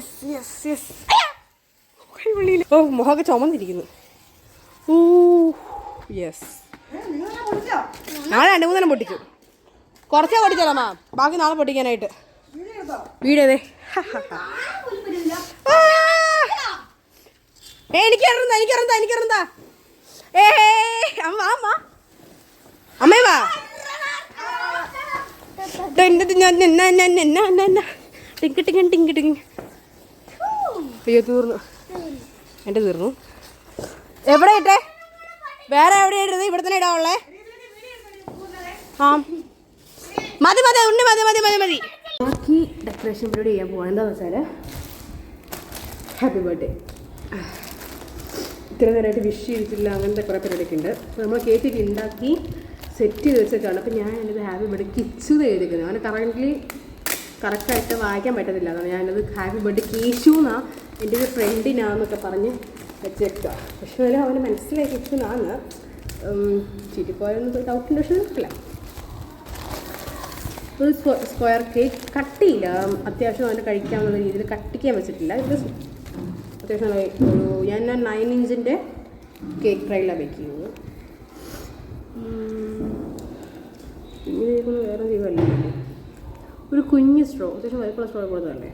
ഓ മുഖമൊക്കെ ചുമന്നിരിക്കുന്നു. ഓ യെസ്. നാളെ 2-3 പൊട്ടിച്ചു. കുറച്ചേ പൊട്ടിച്ചോളാം ബാക്കി നാളെ പൊട്ടിക്കാനായിട്ട്. വീടേതേ എനിക്കറിഞ്ഞാ അമ്മേ വാ. അയ്യോ തീർന്നു. എൻ്റെ തീർന്നു. എവിടെ ഇട്ടേ? വേറെ എവിടെ ഇടുന്നത്? ഇവിടെ തന്നെ ഇടാവുള്ളേ. ആ മതി ഉണ്ണി മതി. ബാക്കി ഡെക്കറേഷൻ പരിപാടി ചെയ്യാൻ പോവാ. എന്താണെന്ന് വെച്ചാൽ ഹാപ്പി ബർത്ത്ഡേ ഇത്ര നേരമായിട്ട് വിഷ് ചെയ്തിട്ടില്ല. അങ്ങനത്തെ കുറേ പരിപാടിയൊക്കെ ഉണ്ട്. അപ്പോൾ നമ്മൾ കേക്കൊക്കെ ഉണ്ടാക്കി സെറ്റ് ചെയ്ത് വെച്ചിട്ടാണ്. അപ്പോൾ ഞാൻ എൻ്റെ ഹാപ്പി ബർത്ത്ഡേ കിച്ചു എഴുതിക്കുന്നത്. അവന് കറക്റ്റായിട്ട് വായിക്കാൻ പറ്റത്തില്ല. അതാണ് ഞാനത് ഹാപ്പി ബർത്ത്ഡേ കേശു എന്നാണ് എൻ്റെ ഒരു ഫ്രണ്ടിനാന്നൊക്കെ പറഞ്ഞ് വെച്ചേക്കുക. പക്ഷേ അതിൽ അവന് മനസ്സിലായി കിച്ചുന്നാണ്. ചീറ്റിപ്പോയൊന്നും ഡൗട്ടുണ്ട്. പക്ഷേ നിൽക്കില്ല. ഒരു സ്ക്വയർ കേക്ക് കട്ടിയില്ല. അത്യാവശ്യം അവന് കഴിക്കാമെന്നുള്ള രീതിയിൽ കട്ടിക്കാൻ വെച്ചിട്ടില്ല. ഇത് അത്യാവശ്യം ഞാൻ 9 ഇഞ്ചിൻ്റെ കേക്ക് ട്രൈയിലാണ് ബേക്ക് ചെയ്യുന്നത്. ഇങ്ങനെ ഇരിക്കുന്നത് വേറെ ജീവല്ലേ. ഒരു കുഞ്ഞ് സ്ട്രോ, അത്യാവശ്യം വലിപ്പുള്ള സ്ട്രോ കൊടുത്തതല്ലേ.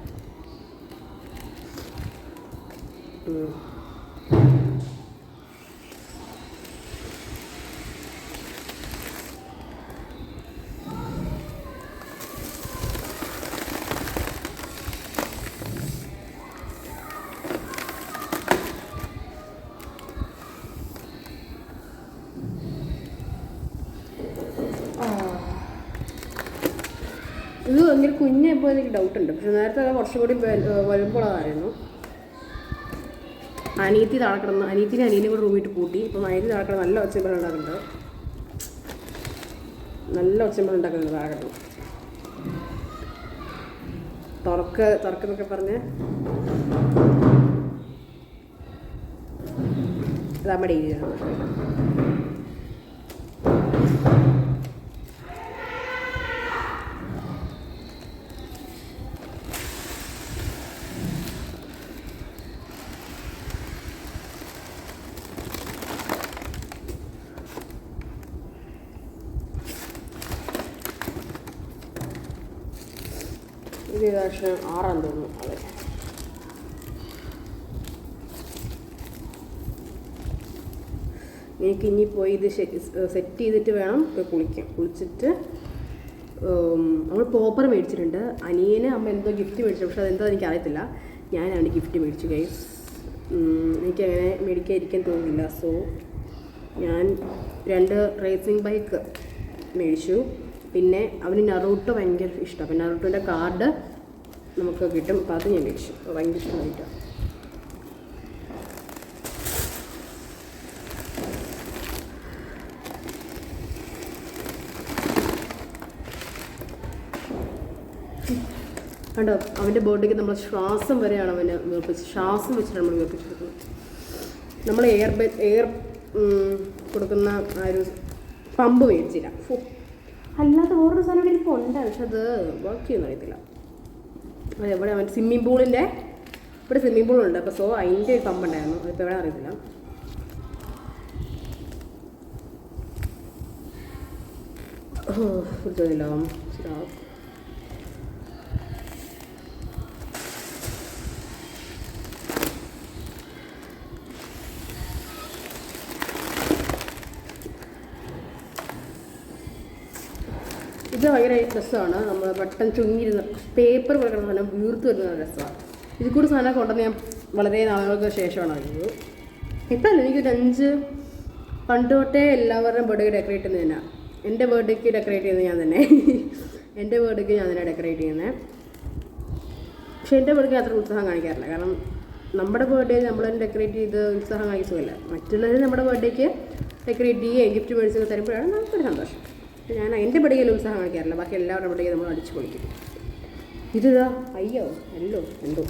ഇത് ഭയങ്കര കുഞ്ഞപ്പോൾ എനിക്ക് ഡൗട്ടുണ്ട്. പക്ഷെ നേരത്തെ അത് കുറച്ചുകൂടി വലുപ്പമുള്ളതായിരുന്നു. അനിയത്തി താഴെക്കിടന്ന് അനിയനും കൂടെ റൂമിട്ട് പൂട്ടി. ഇപ്പം അനിയത്തി താഴെക്കിടന്ന് നല്ല ഒച്ചമ്പളം ഉണ്ടാക്കുന്നുണ്ട്. താഴെക്കിടന്ന് തുറക്കെന്നൊക്കെ പറഞ്ഞ് നമ്മുടെ രീതിയിലാണ്. ഇത് ഏകദേശം 6 തോന്നുന്നു. അതെ, എനിക്ക് ഇനി പോയി ഇത് സെറ്റ് ചെയ്തിട്ട് വേണം പോയി കുളിക്കാൻ. കുളിച്ചിട്ട് നമ്മൾ പോപ്പർ മേടിച്ചിട്ടുണ്ട്. അനിയന് അമ്മ എന്തോ ഗിഫ്റ്റ് മേടിച്ചു, പക്ഷെ അതെന്തോ എനിക്കറിയത്തില്ല. ഞാനാണ് ഗിഫ്റ്റ് മേടിച്ചു ഗൈസ്. എനിക്കങ്ങനെ മേടിക്കാതിരിക്കാൻ തോന്നുന്നില്ല. സോ ഞാൻ 2 റേസിംഗ് ബൈക്ക് മേടിച്ചു. പിന്നെ അവന് നറൂട്ടോ ഭയങ്കര ഇഷ്ടമാണ്. അപ്പം നറൂട്ടോൻ്റെ കാർഡ് നമുക്ക് കിട്ടും. അപ്പോൾ അത് ഞാൻ മേടിച്ചു. ഭയങ്കര ഇഷ്ടമായിട്ടാണ്. കണ്ടോ, അവൻ്റെ ബർത്ത്ഡേക്ക് നമ്മൾ ശ്വാസം വരെയാണ് അവന് ശ്വാസം വെച്ചിട്ട് നമ്മൾ വീർപ്പിച്ചെടുക്കുന്നത്. നമ്മൾ എയർ കൊടുക്കുന്ന ആ ഒരു പമ്പ് മേടിച്ചില്ല. അല്ലാതെ വേറൊരു സാധനം ഇവിടെ ഇപ്പോൾ ഉണ്ട്, പക്ഷെ അത് വർക്ക് ചെയ്യുമെന്ന് അറിയത്തില്ല. അതെവിടെ അവൻ സ്വിമ്മിംഗ് പൂളിൻ്റെ ഇവിടെ സ്വിമ്മിംഗ് പൂളുണ്ട്. അപ്പോൾ സോ അതിൻ്റെ ഒരു പമ്പ് ഉണ്ടായിരുന്നു. അതിപ്പോൾ എവിടെ അറിയത്തില്ല. കുറിച്ചൊന്നുമില്ല. ഇത് ഭയങ്കര രസമാണ്. നമ്മൾ പെട്ടെന്ന് ചുങ്ങിയിരുന്ന പേപ്പർ പോലെ കിടന്ന സാധനം വീർത്ത് വരുന്ന രസമാണ്. ഇതിൽ കൂടി സാധനം കൊണ്ടുവന്ന് ഞാൻ വളരെ നാളുകൾക്ക് ശേഷമാണ് അറിയുന്നത്. ഇപ്പം എനിക്കൊരു 5 പണ്ട് തൊട്ടേ എല്ലാവരുടെയും ബർത്ത്ഡേ ഡെക്കറേറ്റ് ചെയ്യുന്നത് തന്നെയാണ്. എൻ്റെ ബർത്ത്ഡേക്ക് ഡെക്കറേറ്റ് ചെയ്യുന്നത് ഞാൻ തന്നെ. എൻ്റെ ബർത്ത്ഡേക്ക് ഞാൻ തന്നെ ഡെക്കറേറ്റ് ചെയ്യുന്നത്. പക്ഷേ എൻ്റെ ബർത്ത്ഡേക്ക് അത്ര ഉത്സാഹം കാണിക്കാറില്ല. കാരണം നമ്മുടെ ബർത്ത്ഡേ നമ്മൾ തന്നെ ഡെക്കറേറ്റ് ചെയ്ത് ഉത്സാഹം കാണിക്കുന്നില്ല. മറ്റുള്ളവർ നമ്മുടെ ബർത്ത്ഡേക്ക് ഡെക്കറേറ്റ് ചെയ്യുകയും ഗിഫ്റ്റ് മേടിച്ച് തരുമ്പോഴാണ് നമുക്കൊരു സന്തോഷം. ഞാൻ എൻ്റെ ബർത്ത്ഡേയിൽ ഉത്സാഹം കാണിക്കാറില്ല. ബാക്കി എല്ലാവരുടെ ബർത്ത്ഡേക്ക് നമ്മൾ അടിച്ച് പൊളിക്കും. ഇതാ അയ്യോ അല്ലോ എന്തോ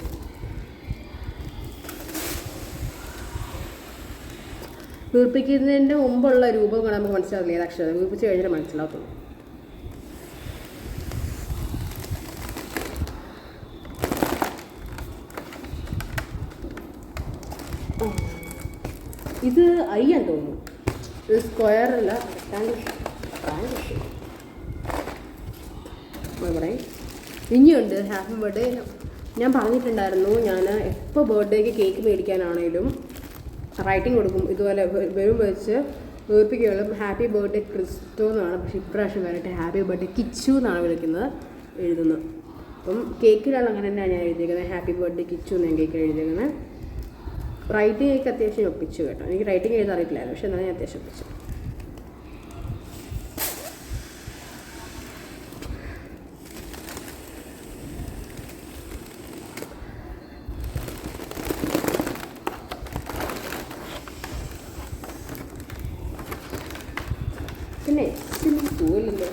വീർപ്പിക്കുന്നതിൻ്റെ മുമ്പുള്ള രൂപം കാണാൻ നമുക്ക് മനസ്സിലാവില്ല. ഏത് അക്ഷരം വീർപ്പിച്ച് കഴിഞ്ഞാൽ മനസ്സിലാകത്തുള്ളൂ. ഇത് അയ്യാന്ന് തോന്നുന്നു. ഇത് സ്ക്വയറല്ല, ഇവിടെ ഇനിയുണ്ട് ഹാപ്പി ബർത്ത്ഡേ. ഞാൻ പറഞ്ഞിട്ടുണ്ടായിരുന്നു, ഞാൻ എപ്പോൾ ബർത്ത്ഡേക്ക് കേക്ക് മേടിക്കാനാണേലും റൈറ്റിംഗ് കൊടുക്കും. ഇതുപോലെ വരും വെച്ച് വീർപ്പിക്കുകയുള്ളൂ. ഹാപ്പി ബർത്ത്ഡേ ക്രിസ്റ്റോ എന്നാണ്. പക്ഷേ ഇപ്രാവശ്യം വരട്ടെ ഹാപ്പി ബർത്ത്ഡേ കിച്ചു എന്നാണ് വിളിക്കുന്നത്, എഴുതുന്നത്. അപ്പം കേക്കിലാണ് അങ്ങനെ തന്നെയാണ് ഞാൻ എഴുതിയിരിക്കുന്നത്. ഹാപ്പി ബർത്ത്ഡേ കിച്ചു എന്ന് ഞാൻ കേക്കിൽ എഴുതിയിരിക്കുന്നത്. റൈറ്റിംഗ് എനിക്ക് അത്യാവശ്യം ഒപ്പിച്ചു കേട്ടോ. എനിക്ക് റൈറ്റിംഗ് എഴുതാൻ അറിയില്ലായിരുന്നു, പക്ഷെ എന്നാലും ഞാൻ അത്യാവശ്യം ഒപ്പിച്ചു. പിന്നെ പോലല്ലോ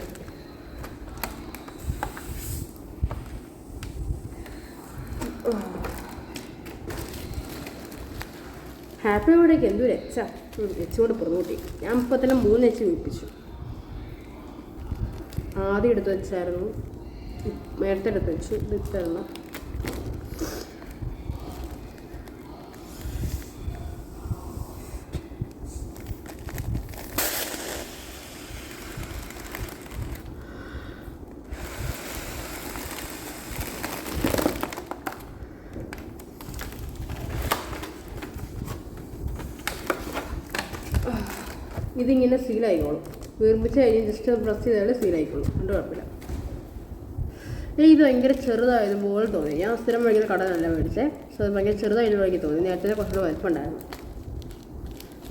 ഹാപ്പി ബർത്ത്ഡേക്ക് എന്തൊരു എച്ചോട് പുറന്നോട്ടി. ഞാൻ ഇപ്പോൾ തന്നെ 3 എച്ച് വീപ്പിച്ചു. ആദ്യം എടുത്ത് വെച്ചായിരുന്നു, നേരത്തെ എടുത്ത് വെച്ചു. ഇത് ഇത്തരണം. ഇതിങ്ങനെ സീലായിക്കോളും. വീർപ്പിച്ച് കഴിഞ്ഞ് ജസ്റ്റ് പ്രസ് ചെയ്താൽ സീലായിക്കോളും. അതുകൊണ്ട് കുഴപ്പമില്ല. ഇത് ഭയങ്കര ചെറുതായതുപോലെ തോന്നി. ഞാൻ സ്ഥിരം മേടിക്കുന്ന കട നല്ല മേടിച്ചേ. സോ അത് ഭയങ്കര ചെറുതായതുപോലെ എനിക്ക് തോന്നി. നേരത്തെ കുറച്ചുകൂടെ വലിപ്പം ഉണ്ടായിരുന്നു.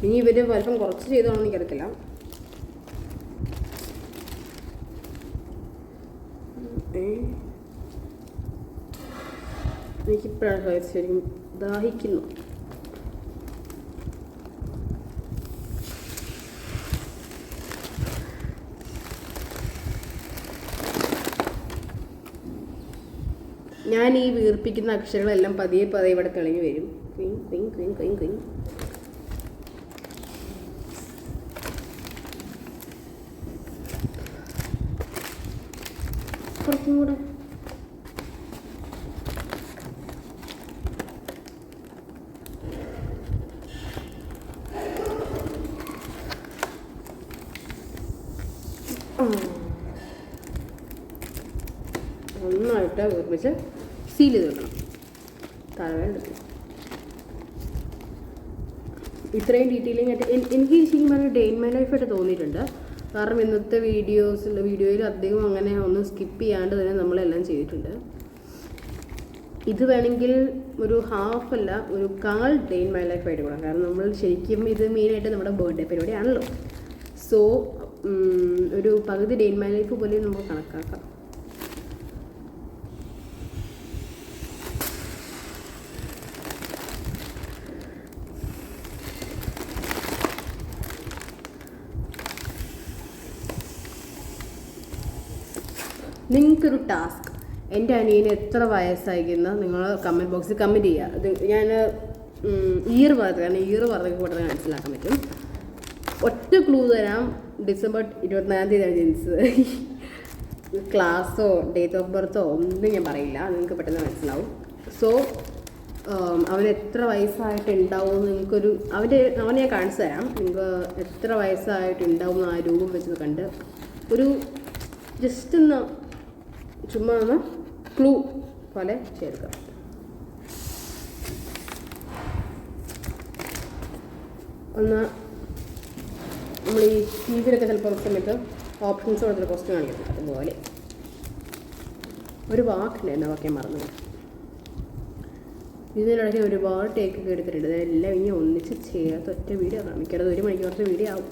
ഇനി ഇവർ വലിപ്പം കുറച്ച് ചെയ്തോണെന്ന് എനിക്കറിയത്തില്ല. എനിക്കിപ്പോഴാണ് ശരിക്കും ദാഹിക്കുന്നു. ഞാൻ ഈ വീർപ്പിക്കുന്ന അക്ഷരങ്ങളെല്ലാം പതിയെ പതിയെ ഇവിടെ തെളിഞ്ഞു വരും. Queen Queen Queen Queen Queen. കുറച്ചും കൂടെ നന്നായിട്ട് വെച്ച് സീൽ ചെയ്ത് വെക്കണം. തലവേണ്ടെടുക്കും. ഇത്രയും ഡീറ്റെയിലിംഗ് ആയിട്ട് എനിക്ക് ശരിക്കും പറഞ്ഞാൽ ഡേ ഇൻ മൈ ലൈഫായിട്ട് തോന്നിയിട്ടുണ്ട്. കാരണം ഇന്നത്തെ വീഡിയോയിൽ അധികം അങ്ങനെ ഒന്നും സ്കിപ്പ് ചെയ്യാണ്ട് തന്നെ നമ്മളെല്ലാം ചെയ്തിട്ടുണ്ട്. ഇത് വേണമെങ്കിൽ ഒരു ഹാഫ് അല്ല, ഒരു 1/4 ഡേ ഇൻ മൈ ലൈഫായിട്ട് കൂടാം. കാരണം നമ്മൾ ശരിക്കും ഇത് മെയിനായിട്ട് നമ്മുടെ ബർത്ത്ഡേ പരിപാടിയാണല്ലോ. സോ ഒരു പകുതി ഡേ ഇൻ മൈ ലൈഫ് പോലെ നമുക്ക് കണക്കാക്കാം. നിങ്ങൾക്കൊരു ടാസ്ക്, എൻ്റെ അനിയന് എത്ര വയസ്സായിരിക്കുന്ന നിങ്ങൾ കമൻറ്റ് ബോക്സിൽ കമൻറ്റ് ചെയ്യുക. അത് ഞാൻ ഇയർ പറഞ്ഞത്, കാരണം ഇയർ പറഞ്ഞൊക്കെ പെട്ടെന്ന് മനസ്സിലാക്കാൻ പറ്റും. ഒറ്റ ക്ലൂ തരാം. ഡിസംബർ 24 ജനിച്ചത്. ക്ലാസ്സോ ഡേറ്റ് ഓഫ് ബർത്തോ ഒന്നും ഞാൻ പറയില്ല, നിങ്ങൾക്ക് പെട്ടെന്ന് മനസ്സിലാവും. സോ അവന് എത്ര വയസ്സായിട്ടുണ്ടാവും നിങ്ങൾക്കൊരു അവനെ ഞാൻ കാണിച്ചു തരാം. നിങ്ങൾക്ക് എത്ര വയസ്സായിട്ടുണ്ടാവും ആ രൂപം വെച്ച് കണ്ട് ഒരു ജസ്റ്റ് ഒന്ന് ചുമ്മാ ഒന്ന് ക്ലൂ പോലെ ചേർക്കുക. ഒന്ന് നമ്മൾ ഈ ടി വിയിലൊക്കെ ചിലപ്പോൾ സമയത്ത് ഓപ്ഷൻസ് കൊടുത്തിട്ട് ക്വസ്റ്റ്യൻ കാണിക്കുന്നത് അതുപോലെ ഒരു വാക്കുണ്ടായിരുന്നു, ആ വാക്ക് ഞാൻ മറന്നു. ഇതിനിടയ്ക്ക് ഒരുപാട് ടേക്കൊക്കെ എടുത്തിട്ടുണ്ട്. അതെല്ലാം ഇനി ഒന്നിച്ച് ചേർത്ത് ഒറ്റ വീഡിയോ കാണാം. മിക്കവാറും 1 മണിക്കൂറത്തെ വീഡിയോ ആവും.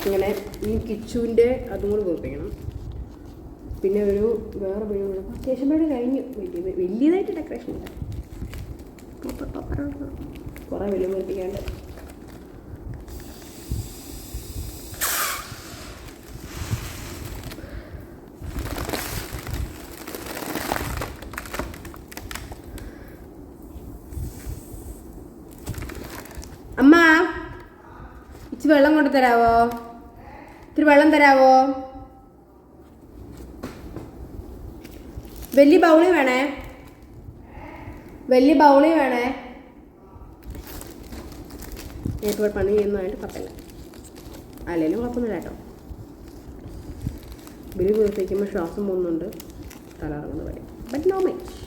ഇങ്ങനെ ഈ കിച്ചുവിൻ്റെ അതും കൂടി കുറിപ്പിക്കണം. പിന്നെ ഒരു വേറെ വീട് അത്യാവശ്യം വീട് കഴിഞ്ഞു. വലിയതായിട്ട് ഡെക്കറേഷൻ ഇല്ല, കുറേ വലിയ കുറിപ്പിക്കാണ്ട്. അമ്മ ഇച്ചിരി വെള്ളം കൊണ്ട് തരാവോ? ഇത്തിരി വെള്ളം തരാവോ? വലിയ ബൗളി വേണേ, വലിയ ബൗളി വേണേ. ഇപ്പോൾ പണി ചെയ്യുന്നതായിട്ട് കുഴപ്പമില്ല, അല്ലെങ്കിലും കുഴപ്പമൊന്നുമില്ല കേട്ടോ. ബില്ല് വീർപ്പിക്കുമ്പോൾ ശ്വാസം പോകുന്നുണ്ട്, തലറങ്ങുന്ന വരെ. But no much.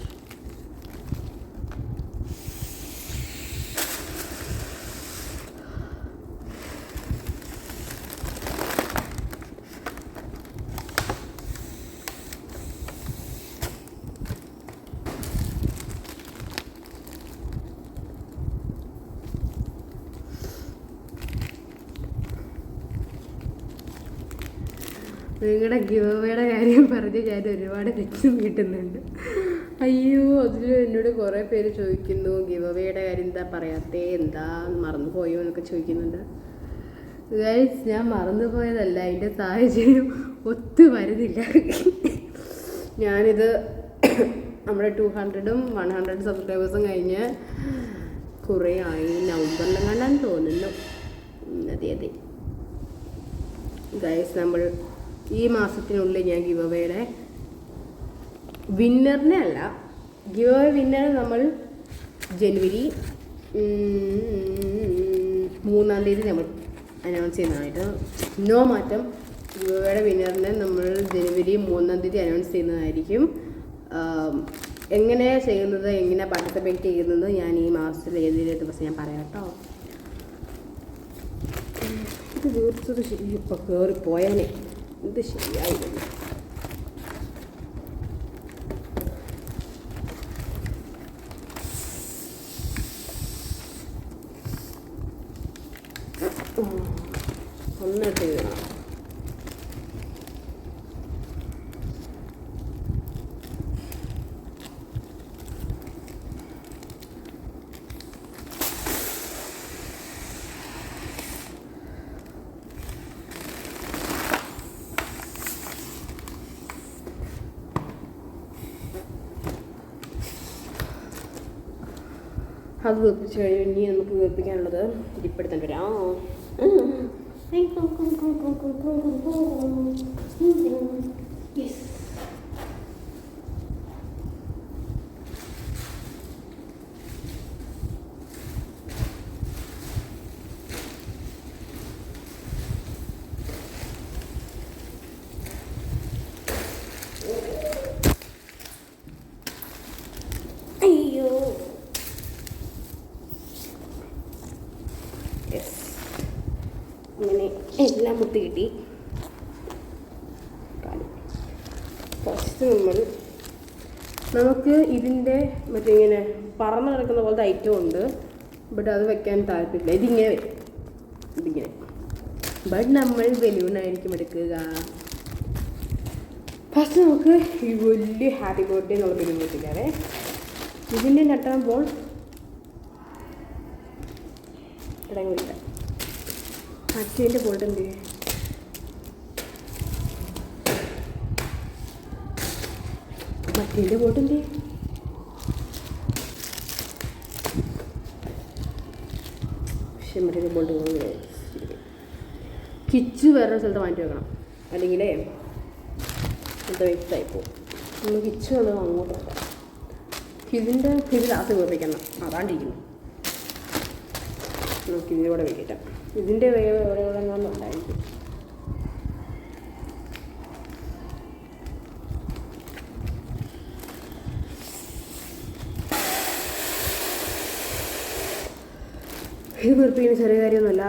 നിങ്ങളുടെ ഗിവവേയുടെ കാര്യം പറഞ്ഞ് ഞാൻ ഒരുപാട് തെറ്റും കിട്ടുന്നുണ്ട്. അയ്യോ, അതിൽ എന്നോട് കുറേ പേര് ചോദിക്കുന്നു ഗിവവേയുടെ കാര്യം എന്താ പറയാത്തേ, എന്താ മറന്നുപോയോ എന്നൊക്കെ ചോദിക്കുന്നുണ്ട്. ഗൈസ്, ഞാൻ മറന്നുപോയതല്ല, അതിൻ്റെ സാഹചര്യം ഒത്തു വരുന്നില്ല. ഞാനിത് നമ്മുടെ 200ഉം 100 സബ്സ്ക്രൈബേഴ്സും കഴിഞ്ഞ് കുറേ ആയി. നവംബറിലും കണ്ടാന്ന് തോന്നുന്നു. അതെ ഗൈസ്, നമ്മൾ ഈ മാസത്തിനുള്ളിൽ ഞാൻ ഗിവവേയുടെ വിന്നറിനെ അല്ല, ഗിവവേ വിന്നർ നമ്മൾ ജനുവരി 3-ാം തീയതി നമ്മൾ അനൗൺസ് ചെയ്യുന്നതായിട്ട്. നോ മാറ്റം. ഗിവവേയുടെ വിന്നറിനെ നമ്മൾ ജനുവരി 3-ാം തീയതി അനൗൺസ് ചെയ്യുന്നതായിരിക്കും. എങ്ങനെയാണ് ചെയ്യുന്നത്, എങ്ങനെയാണ് പാർട്ടിസിപ്പേറ്റ് ചെയ്യുന്നത് ഞാൻ ഈ മാസത്തിൽ ഏതെങ്കിലും ദിവസം ഞാൻ പറയാം കേട്ടോ. ഇത് തീർച്ചത് ശരി, ഇപ്പോൾ കയറിപ്പോയാനേ ഇത് ശരിയായിരുന്നു. ഒന്നിട്ട് വേണം. അത് വീർപ്പിച്ച് കഴിഞ്ഞ് ഇനി നമുക്ക് വീർപ്പിക്കാനുള്ളത് ഇരിപ്പെടുത്തേണ്ടി വരാം. യെസ്. അയ്യോ. യെസ്, അങ്ങനെ എല്ലാം മുത്തി കിട്ടി. ഫസ്റ്റ് നമുക്ക് ഇതിൻ്റെ മറ്റേ ഇങ്ങനെ പറന്ന് കിടക്കുന്ന പോലത്തെ ഐറ്റം ഉണ്ട്. ബട്ട് അത് വെക്കാൻ താല്പര്യമില്ല. ഇതിങ്ങനെ വരും, ഇതിങ്ങനെ. ബട്ട് നമ്മൾ ബലൂണായിരിക്കും എടുക്കുക. ഫസ്റ്റ് നമുക്ക് ഈ വലിയ ഹാപ്പി ബർത്ത്ഡേ എന്നുള്ള ബലൂൺ വെച്ചിക്കാവേ. ഇതിൻ്റെ നട്ടുമ്പോൾ ഇടങ്ങില്ല. അച്ഛൻ്റെ പോയിട്ടുണ്ട്. മറ്റേൻ്റെ പോയിട്ടുണ്ട്. പക്ഷെ മറ്റേ ബോൾട്ട് കിച്ച് വേറെ സ്ഥലത്ത് മാറ്റി വെക്കണം, അല്ലെങ്കിലേ ഇത് വേസ്റ്റായിപ്പോവും. നമ്മൾ കിച്ച് ഉള്ളത് അങ്ങോട്ട് വെക്കാം. ഇതിൻ്റെ ലാസ്റ്റ് വീർപ്പിക്കണം, അതാണ്ടിരിക്കുന്നു. നമുക്ക് ഇതിലൂടെ വെക്കിട്ടാം. ഇതിൻ്റെ എവിടെ ഉണ്ടായിരിക്കും. ഇത് വീർപ്പിക്കുന്ന ചെറിയ കാര്യമൊന്നുമല്ല.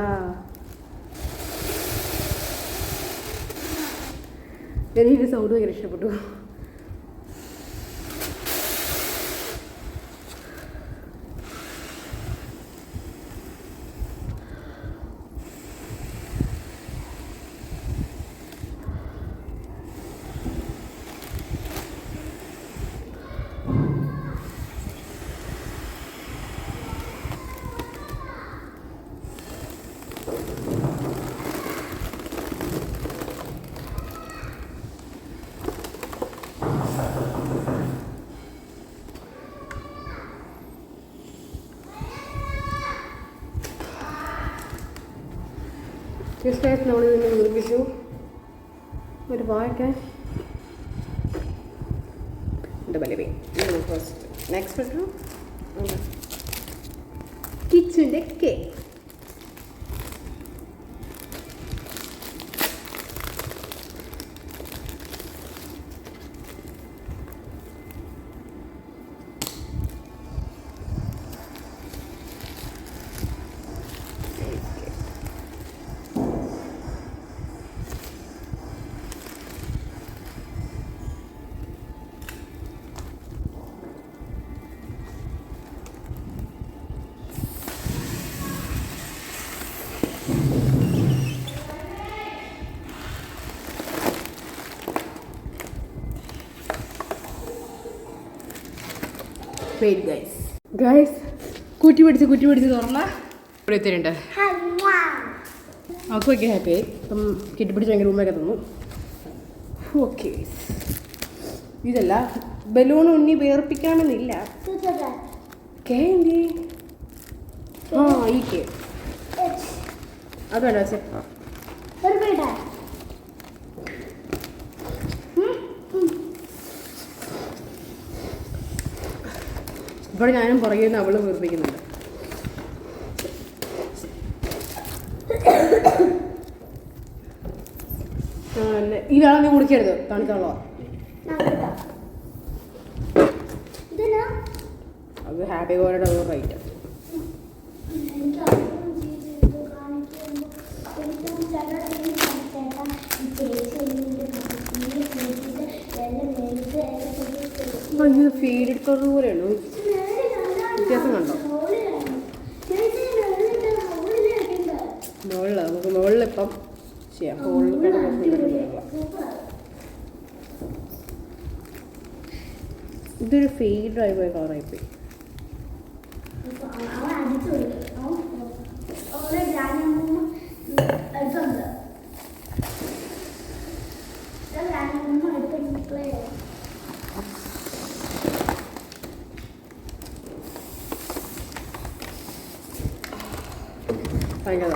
എനിക്ക് സൗണ്ട് ഭയങ്കര ഇഷ്ടപ്പെട്ടു. ജസ്റ്റ് നമ്മളിതിനെ വീർപ്പിച്ചു. ഒരു വാഴക്കാൻ എൻ്റെ ബലവേ. ഫസ്റ്റ് നെക്സ്റ്റ് ബെഡ്റൂം കിച്ചൻ്റെ കേക്ക്. വെയിറ്റ് ഗൈസ് കുറ്റി പിടിച്ച് തുറന്ന ഇവിടെ എത്തിയിട്ടുണ്ട്. അവർക്ക് വയ്ക്കാൻ ഹാപ്പിയായി. അപ്പം കെട്ടിപ്പിടിച്ച് ഭയങ്കര റൂമൊക്കെ തന്നു. ഓക്കെ, ഇതല്ല ബലൂൺ ഉണ്ണി വേർപ്പിക്കാമെന്നില്ല. കേ എന്തി ആ ഈ കേ അത് വേണ്ട വെച്ചേ. ഇവിടെ ഞാനും പുറകെ നിന്ന് അവള് വീർപ്പിക്കുന്നുണ്ട്. ഈ വെള്ളം നീ കുടിക്കരുത്, തണുത്തുള്ളോ. അത് ഹാപ്പി ബർത്ത്ഡേ ഒരു റൈറ്റ്. ഇത് ഫീഡ് എടുക്കുന്നത് പോലെയുള്ളൂ. വ്യത്യാസം കണ്ടോ? മുകളിൽ നമുക്ക് മുകളിലിപ്പം ചെയ്യാം. ഇതൊരു ഫീഡ് ആയി പോയ കളറായിപ്പോയി. ഭയങ്കര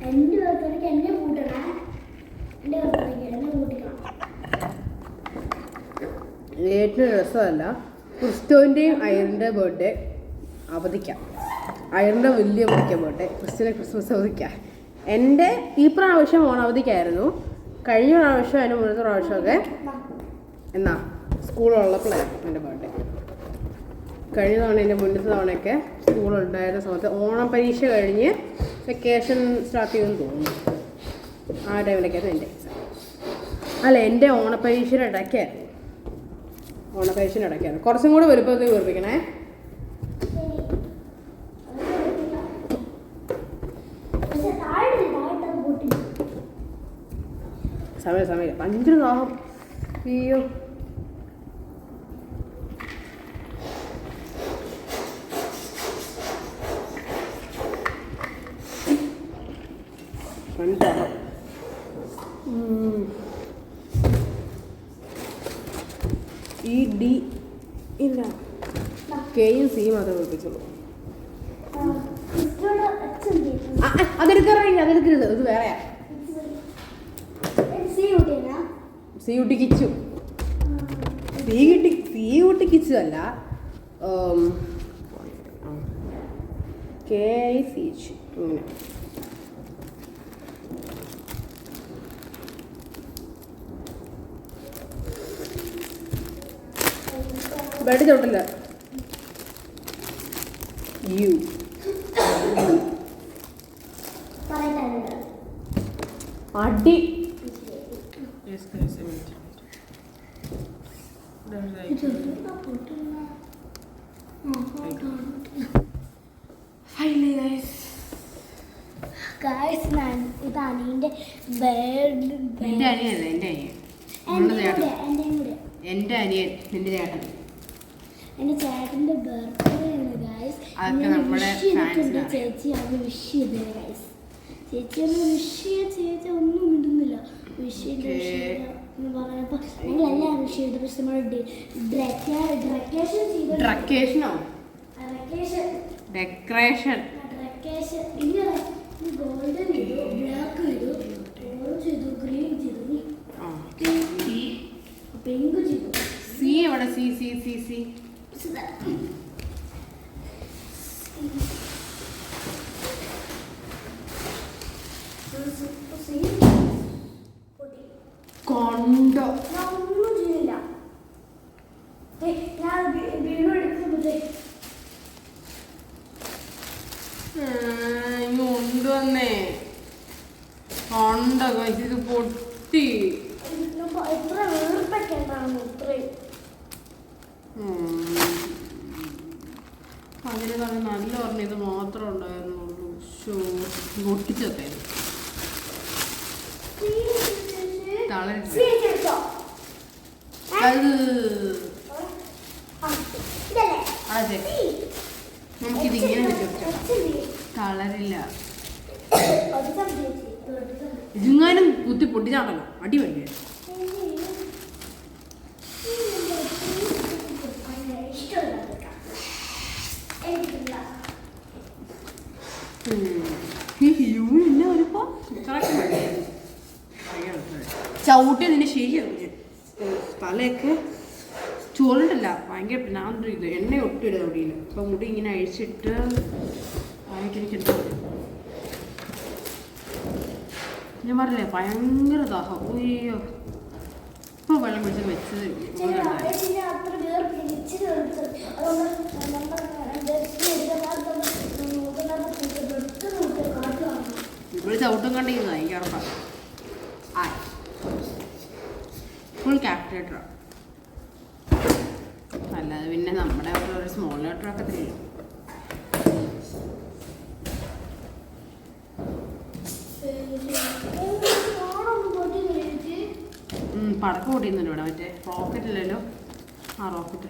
എൻ്റെ ബർത്ത്ഡേക്ക് എന്നെ കൂട്ടണം. എൻ്റെ ബർത്ത്ഡേക്ക് എന്നെ കൂട്ടിക്കണം. ഏറ്റവും രസമല്ല ക്രിസ്റ്റോൻ്റെയും അയറിൻ്റെ ബർത്ത്ഡേ അവധിക്കാം. അയറിൻ്റെ വലിയ അവധിക്കാം ബർത്ത്ഡേ, ക്രിസ്റ്റിൻ്റെ ക്രിസ്മസ് അവധിക്കാം. എൻ്റെ ഈ പ്രാവശ്യം ഓണവധിക്കായിരുന്നു. കഴിഞ്ഞ പ്രാവശ്യം അതിന് മുന്നത്തെ പ്രാവശ്യമൊക്കെ എന്നാ സ്കൂളുള്ളപ്പോഴായിരുന്നു എൻ്റെ ബർത്ത്ഡേ. കഴിഞ്ഞ തവണ എൻ്റെ മുന്നത്തെ തവണയൊക്കെ സ്കൂളുണ്ടായിരുന്ന സമയത്ത് ഓണം പരീക്ഷ കഴിഞ്ഞ് വെക്കേഷൻ സ്റ്റാർട്ട് ചെയ്യുമെന്ന് തോന്നുന്നു. ആ ടൈമിലേക്കായിരുന്നു എൻ്റെ എക്സാം. അല്ല, എൻ്റെ ഓണപ്പരീക്ഷയുടെ ഇടയ്ക്കായിരുന്നു. കുറച്ചും കൂടെ വലുപ്പത്തിൽ വീർപ്പിക്കണേ. സമയം ഭയങ്കര ദാഹം. അയ്യോ, ദാഹം. ഈ ഡി ഇല്ല, കെയും സിയും മാത്രമേ വിളിപ്പിച്ചുള്ളൂ. അതെടുക്കരുത്, ഇത് വേറെയാ. സി ഊട്ടി കിച്ചു അല്ല, KICH ഇങ്ങനെ. ബെഡ് ചോട്ടില്ല. യു അടി ഇതാണ് എൻ്റെ അനിയൻ, നിന്റെ ചേട്ടൻ. എൻ്റെ ചേട്ടൻ്റെ ബർത്ത്ഡേ ആണ് ഗൈസ്. ചേച്ചി അത് വിഷ് ചെയ്തേ ഗൈസ്. ചേച്ചി ഒന്ന് വിഷ് ചെയ്യാൻ, ചേച്ചി ഒന്നും ഇടുന്നില്ല. വിഷ് എന്ന് പറഞ്ഞപ്പോൾ ഞങ്ങളെല്ലാം വിഷ് ചെയ്തു. പക്ഷെ നമ്മൾ ഗോൾഡൻ ചെയ്തു, ബ്ലാക്ക് ചെയ്തു, ഓറഞ്ച് ചെയ്തു, ഗ്രീൻ ചെയ്തു, പിങ്ക് ചെയ്തു. സി എവിടെ? സി കൊണ്ടോ ഒന്നും ചെയ്തില്ല. ഞാൻ വീണ്ടും എടുക്കുമ്പോഴേ കൊണ്ടുവന്നേ കൊണ്ട ഇത് പൊട്ടി. എത്ര വീർപ്പൊക്കെ ഉണ്ടാകുന്നു ഇത്രയും. അതിന് തന്നെ നല്ല പറഞ്ഞ ഇത് മാത്രം ഉണ്ടായിരുന്നുള്ളൂ. പൊട്ടിച്ചൊക്കെ അതെ, നമുക്കിതിങ്ങനെ കളറില്ല. ഇതിങ്ങാനും കുത്തി പൊട്ടിച്ചാണല്ലോ അടിപൊളി. ചവിട്ടി നിന്നെ ശരിയാവും. തലയൊക്കെ ചോറിട്ടല്ല, ഭയങ്കര പിന്നാണ്ട് ഇത് എണ്ണ ഒട്ടിയിടുക അവിടെയില്ല. അപ്പം മുടി ഇങ്ങനെ അഴിച്ചിട്ട് വാങ്ങിക്കിരിക്കണ്ട. ഞാൻ പറഞ്ഞില്ലേ ഭയങ്കര ദാഹം. അയ്യോ, ഇപ്പൊ വെള്ളം പിടിച്ച് വെച്ചത് ഇവിടെ ചവിട്ടും കണ്ടിരുന്നു. എനിക്ക് ഉറപ്പാണ് ഫുൾ കാൽക്കുലേറ്ററാണ്. അല്ലാതെ പിന്നെ നമ്മുടെ അവിടെ ഒരു സ്മോൾ ലെറ്ററൊക്കെ തരും. പടക്കം പൊട്ടിയുന്നുണ്ട് ഇവിടെ. മറ്റേ റോക്കറ്റ് ഇല്ലല്ലോ, ആ റോക്കറ്റ്.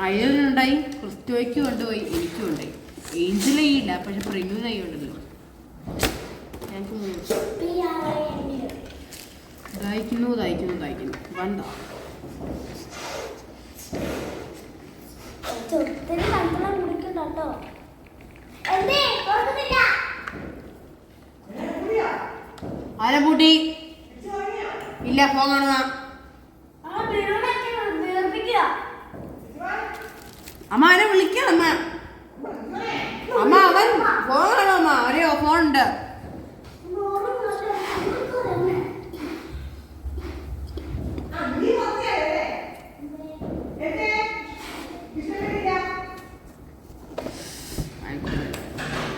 അയലുണ്ടായി, ക്രിസ്റ്റോയ്ക്കും കൊണ്ടുപോയി, എനിക്കും ഉണ്ടായി. ഏഞ്ചിലെ ഇല്ല, പക്ഷെ പ്രിന്യൂനായി ഉണ്ടല്ലോ. ഞങ്ങൾക്ക് ദാഹിക്കുന്നു വേണ്ട. ആരെ പൂട്ടി? ഇല്ല, ഫോൺ കാണുക. അമ്മ അവനെ വിളിക്കാം. അമ്മ അവൻ ഫോൺ കാണും. അമ്മ ഒരേ ഫോൺ ഉണ്ട്.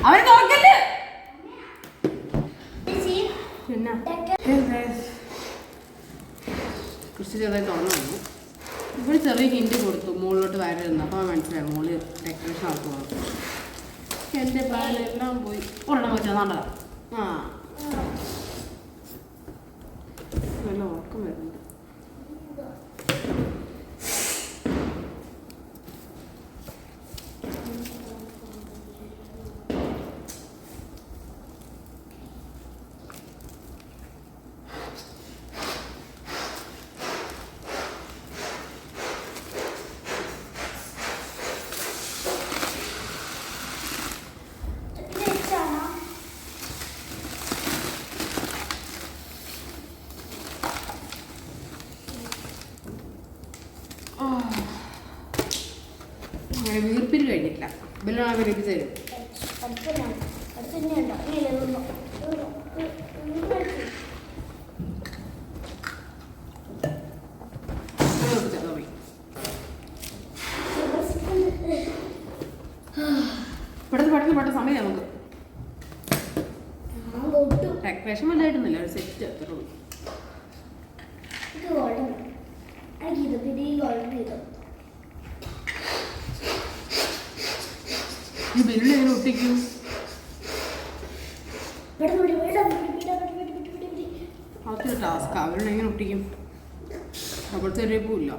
അവന് നോക്കല്ലേ. പിന്നെ കൃഷി ചെറുതായി തുറന്നു വന്നു. ഇവിടെ ചെറിയ ഹിൻഡ് കൊടുത്തു മുകളിലോട്ട് വരരുന്നു. അപ്പോൾ മനസ്സിലായി മുകളിൽ ഡെക്കറേഷൻ ആക്കുവാണ്. എൻ്റെ പ്ലാൻ എല്ലാം പോയി. ഒരെണ്ണം വെച്ചാൽ നല്ലതാ. ആ നല്ല ഉറക്കം വരുന്നുണ്ട്. അങ്ങനെ വീർപ്പിൽ കഴിഞ്ഞിട്ടില്ല. ബലൂണ വീർപ്പിച്ച് തരും. പെട്ടെന്ന് സമയം നമുക്ക് ഡെക്കറേഷൻ വലുതായിട്ടൊന്നുമില്ല. ഒരു സെറ്റ് അത്രേ ഉള്ളൂ. ഈ ബലൂൺ എങ്ങനെ ഒട്ടിക്കും? അതൊരു ടാസ്ക്. അവരുടെ എങ്ങനെ ഒട്ടിക്കും? ഡബിൾ തെരയപ്പുമില്ല.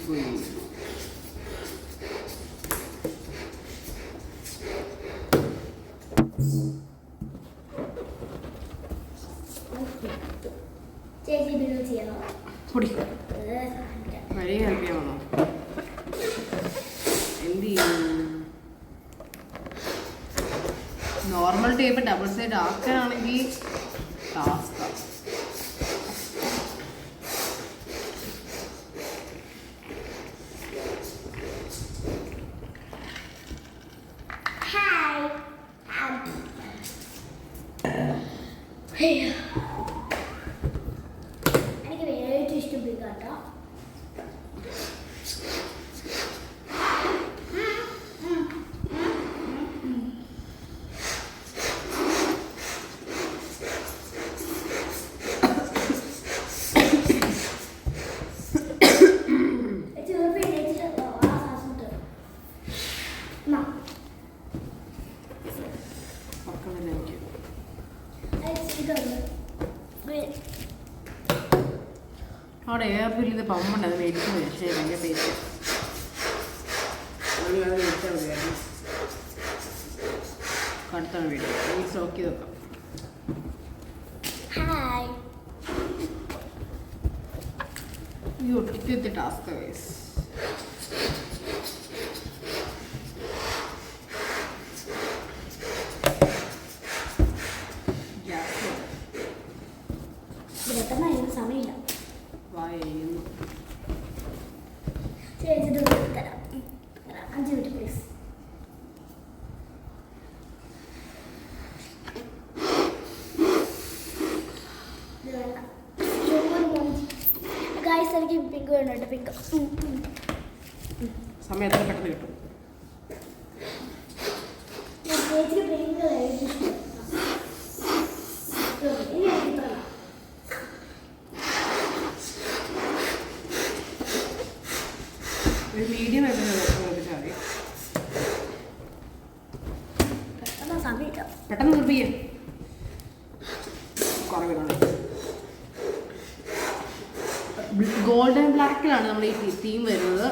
പോയി വഴി ഹെൽപ്പ് ചെയ്യാമോ? എന്ത് ചെയ്യും? നോർമൽ ടേപ്പ് ഡബിൾ സൈഡ് ആക്കാനാണെങ്കിൽ ടാസ്കാണ്. എനിക്ക് വേറെ ഇഷ്ടപ്പെട്ടാ അവിടെ എയർ ഫില്ല് ചെയ്ത് പമ്പുണ്ട്. അത് മേടിച്ച് പക്ഷേ ഭയങ്കര പേസ്റ്റ്. അത് മേടിച്ചാൽ മതിയായിരുന്നു. അടുത്താണ് മേടിക്കുക. ഈ സ്റ്റോക്ക് ചെയ്ത് വെക്കാം. ഈ ഒട്ടിക്ക് ടാസ്ക് വൈസ് സമയമില്ല. വായുന്നു 5 മിനിറ്റ് പ്ലീസ്. ഗായ്സ് എനിക്ക് പിങ്ക് വേണോട്ടോ. പിങ്ക് സമയത്തിന് പെട്ടെന്ന് കിട്ടും. പിങ്ക് ഒരു മീഡിയം ആയിട്ട് നോക്കിച്ചാൽ മതി. പെട്ടെന്ന് നിർപ്പിക്കേ. കുറവിടാണ് ഗോൾഡൻ ബ്ലാക്കിലാണ് നമ്മുടെ ഈ തീം വരുന്നത്.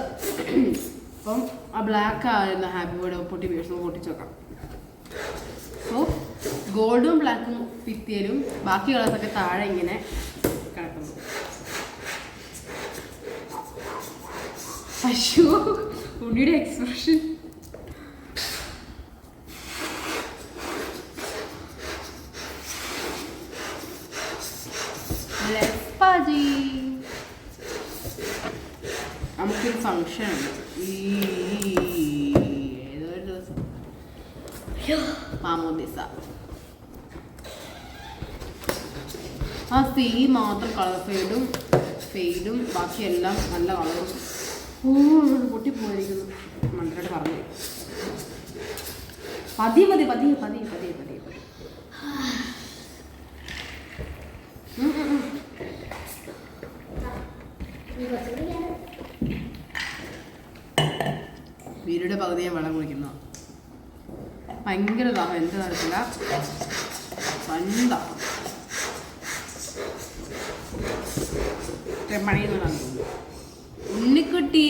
അപ്പം ആ ബ്ലാക്ക് ആയിരുന്ന ഹാപ്പി ബർത്ത്ഡേ പൊട്ടി പേഴ്സ് പൊട്ടിച്ച് വെക്കാം. സോ ഗോൾഡും ബ്ലാക്കും ഭിത്തിയിലും ബാക്കി കളേഴ്സൊക്കെ താഴെ ഇങ്ങനെ കിടക്കുന്നു. പശു ഉണ്ണിയുടെ എക്സ്പ്രഷൻ നമുക്കൊരു ഫങ്ഷൻ ഉണ്ട് ഏതൊരു ദിവസം മാമോദിസ. ആ സെയിം മാത്രം കളർ ഫെയ്ഡും ബാക്കിയെല്ലാം നല്ല കളറും. പൊട്ടിപ്പോയിരിക്കുന്നു. മണ്ടോട് പറഞ്ഞു പതിയെ. വീരുടെ പകുതി ഞാൻ വെള്ളം കുടിക്കുന്നു. ഭയങ്കര ദാഹം, എന്ത് നടക്കില്ല. വന്താ മണിയെന്ന് ഉണ്ണിക്കുട്ടി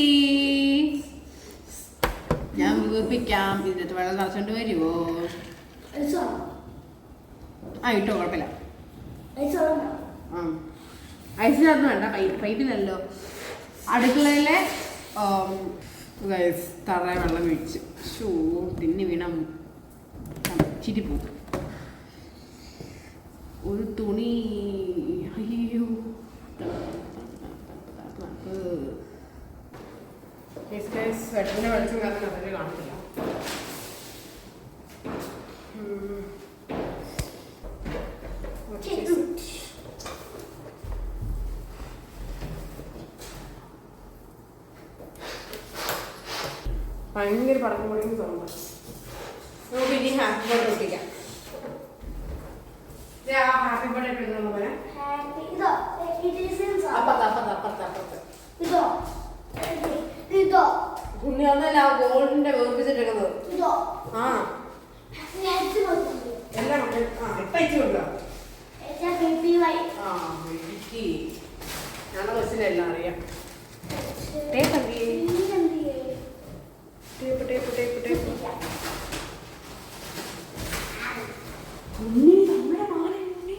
ഞാൻ വീർപ്പിക്കാം. ഇതിനകത്ത് വെള്ളം നിറച്ചോണ്ട് വരുമോ? ആ ഇട്ടോ, കുഴപ്പമില്ല. ഐസിനകത്ത് വേണ്ട, പൈപ്പിലല്ലോ. അടുക്കളയിലെ തറ വെള്ളം വീഴ്ച തിന്നി വീണ ചിരി പോകും. ഒരു തുണി, അയ്യോ സ്വെറ്ററിന്റെ വെളിച്ചം കാരണം അതിൽ കാണത്തില്ല. ഭയങ്കര പടക്കം പൊടിയും തോന്നുന്നു. നമുക്ക് ഇനി ഹാപ്പി ബർത്ത്ഡേ ഒട്ടിക്കാം. ഹാപ്പി ബർത്ത്ഡേ ഇടുന്ന പോലെ ഉണ്ണി ഒന്നല്ല ഗോൾഡിന്റെ വേർപ്പിച്ചിട്ടിരിക്കുന്നത്. ആ എല്ലാം ഇട്ടുണ്ടോ? ഞങ്ങളുടെ ബസ്സിലെല്ലാം അറിയാം. ഉണ്ണി നമ്മുടെ മാറി ഉണ്ണി.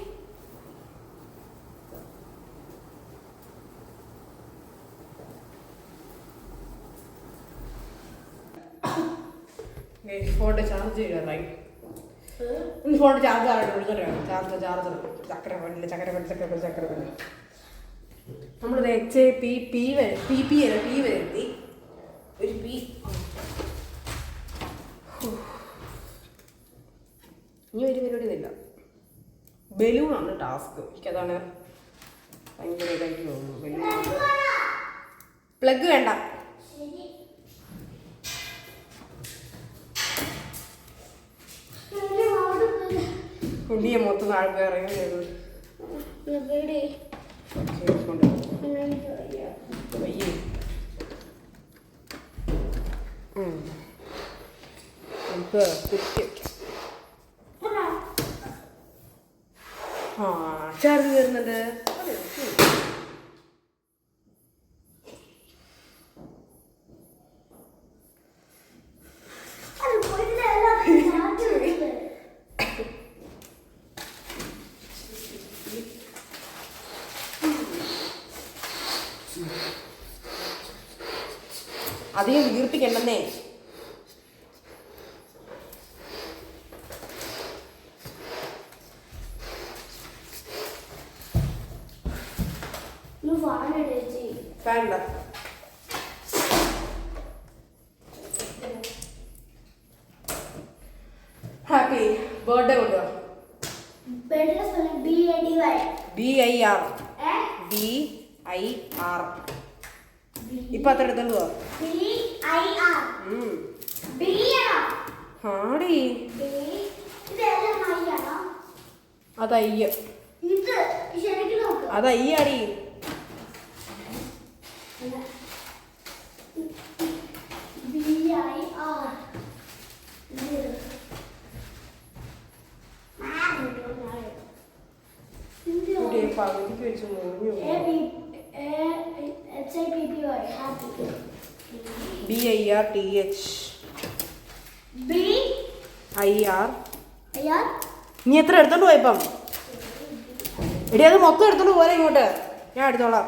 ഫോണിന്റെ ചാർജ് ചെയ്യാറായി. ഫോണിന്റെ ചാർജ് ആയിട്ട് ചക്കര നമ്മൾ പി വരുത്തി ഒരു പി. ഇനി ഒരു പരിപാടി ഇല്ല. ബലൂണാണ് ടാസ്ക്. എനിക്കതാണ് ഭയങ്കര ഇതായിട്ട് തോന്നുന്നു. ബലൂൺ പ്ലഗ് വേണ്ട. കുണ്ടിയെ മൊത്തം ആൾക്കാർ ഇറങ്ങി നമുക്ക് കുത്തി ചാർജ് വരുന്നുണ്ട്. അധികം വീർപ്പിക്കണ്ടെന്നേ. വേണ്ട. ഹാപ്പി ബർത്ത്ഡേ കൊണ്ടുവാ. BIR ഇപ്പൊ അത്ര എടുത്തോളൂ. ആടി അതയ്യ അതയ്യാടി. പകുതിക്ക് വെച്ച് HIPPY happy. BIRTH B IR. AR. നീ എത്ര എടുത്തോണ്ട് പോയപ്പം? എടി അത് മൊത്തം എടുത്തോണ്ട് പോലെ ഇങ്ങോട്ട്, ഞാൻ എടുത്തോളാം.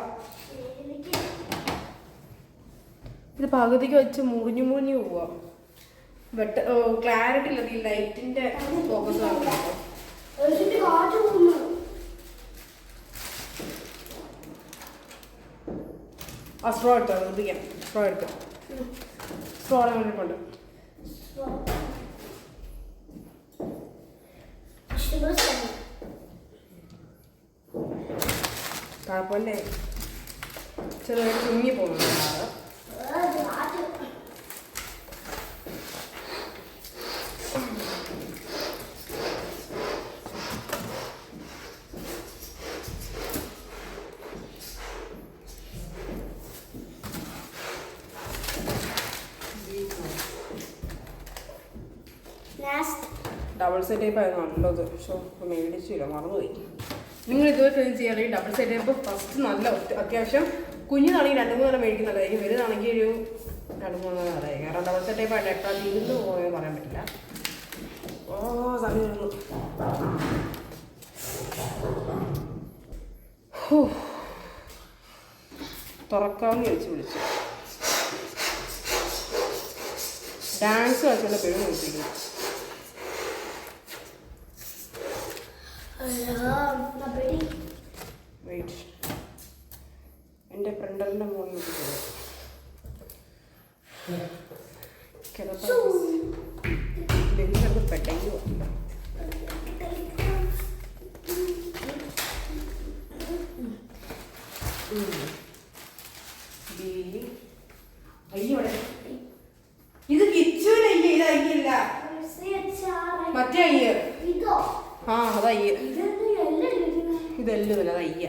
ഇത് പകുതിക്ക് വെച്ച് മുറിഞ്ഞു പോവാ. ക്ലാരിറ്റി ഇല്ല, ഈ ലൈറ്റിന്റെ ഫോക്കസ് ആണ്. ആ സ്ട്രോ എടുത്തോ, ശ്രദ്ധിക്കാം. സ്ട്രോ എടുത്തോ, സ്ട്രോ വേണ്ടിയിട്ടുണ്ട്. കുഴപ്പമില്ലേ, ചെറുതായിട്ട് കുഞ്ഞി പോകുന്നുണ്ട്. ഡബിൾ സൈഡ് ടൈപ്പ് ആയിരുന്നു നല്ലത്, പക്ഷേ മേടിച്ചില്ല, മറന്നുപോയി. നിങ്ങൾ ഇതുവരെ ട്രെയിൻ ചെയ്യാറില്ല. ഡബിൾ സൈഡ് ടൈപ്പ് ഫസ്റ്റ് നല്ല അത്യാവശ്യം കുഞ്ഞിനാണെങ്കിൽ 2-3 നേരം മേടിക്കുന്നതായിരിക്കും, വലുതാണെങ്കിൽ ഒരു 2-3 നേരം അറിയാം. കാരണം ഡബിൾ സൈഡ് ടൈപ്പ് ആയിട്ട് എത്ര തീർന്നു പോയെന്ന് പറയാൻ പറ്റില്ല. സമയം തുറക്കാമെന്ന് വിളിച്ചു ഡാൻസ് കളിച്ചുള്ള പേര് നോക്കിയിരിക്കുന്നു. വെയിറ്റ്, എൻ്റെ പ്രിൻ്ററിൻ്റെ മുകളിൽ കിടന്ന് പെട്ടെങ്കിൽ അയ്യോടെ ഇത് കിച്ചുവിനയ്യ, ഇത് അയ്യല്ല, മറ്റേ അയ്യ. ആ അതയ്യ, ഇതെല്ലാം ഇല്ല, അതയ്യ.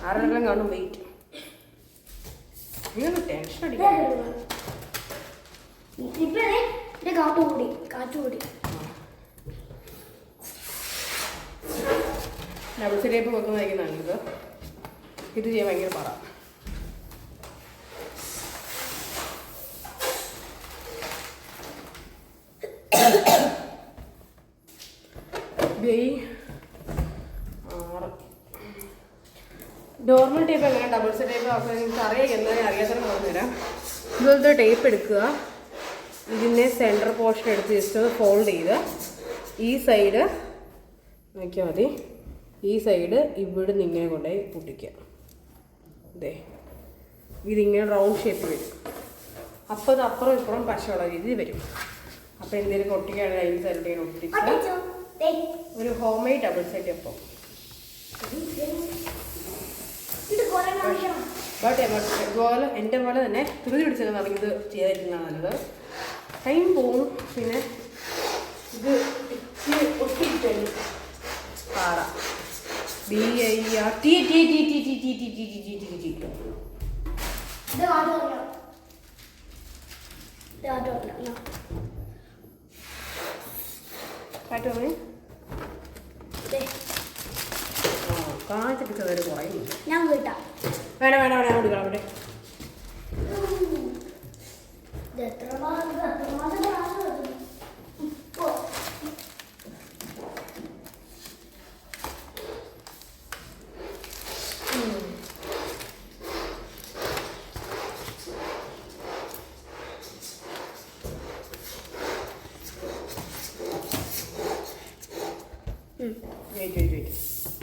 ആരെല്ലാം കാണും. വെയിറ്റ്, ഇങ്ങനെ ടെൻഷൻ അടിക്കും. ഡബിൾ സൈഡ് വെക്കുന്നതായിരിക്കും നല്ലത്. ഇത് ചെയ്യാൻ ഭയങ്കര പാടാ. നോർമൽ ടേപ്പ് എങ്ങനെ ഡബിൾ സൈഡ് ടേപ്പ് ആക്കുക നിങ്ങൾക്ക് അറിയാം, എന്തായാലും അറിയാത്തവരെ പറഞ്ഞുതരാം. ഇതുപോലത്തെ ടേപ്പ് എടുക്കുക, ഇതിൻ്റെ സെൻറ്റർ പോർഷൻ എടുത്ത് ജസ്റ്റ് ഒന്ന് ഫോൾഡ് ചെയ്ത് ഈ സൈഡ് നോക്കിയാൽ മതി. ഈ സൈഡ് ഇവിടെ നിന്ന് ഇങ്ങനെ കൊണ്ടുപോയി പൊട്ടിക്കുക. അതെ, ഇതിങ്ങനെ റൗണ്ട് ഷേപ്പ് വരും. അപ്പോൾ അത് അപ്പുറം ഇപ്പുറം പശയുള്ള രീതിയിൽ വരും. അപ്പോൾ എന്തെങ്കിലും ഒട്ടിക്കുകയാണെങ്കിൽ അതിൻ്റെ സൈഡിൽ ഇങ്ങനെ ഒട്ടിച്ച് ഒരു ഹോം മെയ്ഡ് ഡബിൾ സൈഡ് അപ്പം. ബട്ട് ഇതുപോലെ എൻ്റെ പോലെ തന്നെ തുറതി പിടിച്ചതാണ് ഇത് ചെയ്യാതിരിക്കുന്നതാണ് നല്ലത്. ടൈം പോവും, പിന്നെ ഇത് ഒട്ടിയിട്ട് പാടാ. BIRTH കാറ്റൊക്കെ ചെറിയ കുറയുന്നു. ഞാൻ കേട്ടാ വേണം വേണം വേണം കൊടുക്കണം അവിടെ.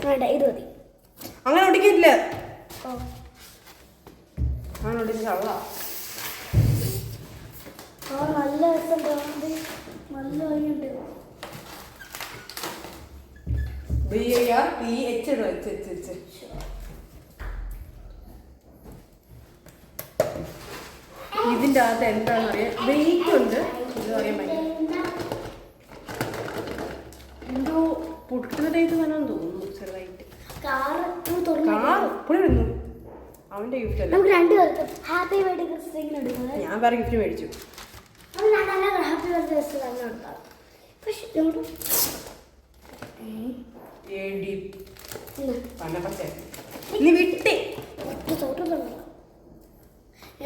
വേണ്ട, ഇത് മതി. അങ്ങനെ ഒട്ടിക്കില്ല, അങ്ങനെ ഒട്ടിച്ച് ചള്ള. നല്ല രസമുണ്ട്, നല്ല ഭംഗിയുണ്ട്. ഇതിൻ്റെ അകത്ത് എന്താണെന്ന് അറിയാം, വെയിറ്റ് ഉണ്ട്. ഇത് അറിയാൻ പറ്റും, എന്തോ പൊട്ടുന്ന ടൈപ്പ് വേണമെന്ന് തോന്നുന്നു ചെറുതായിട്ട്. അവന്റെ ഗിഫ്റ്റ് അല്ല, ഹാപ്പി ബർത്ത്ഡേ ക്രിസ്റ്റിന് എടുക്കുന്നത്. ഞാൻ വേറെ ഗിഫ്റ്റ് മേടിച്ചു. ഹാപ്പി ബർത്ത്ഡേ ക്രിസ്റ്റിന് നീ വിട്ടേ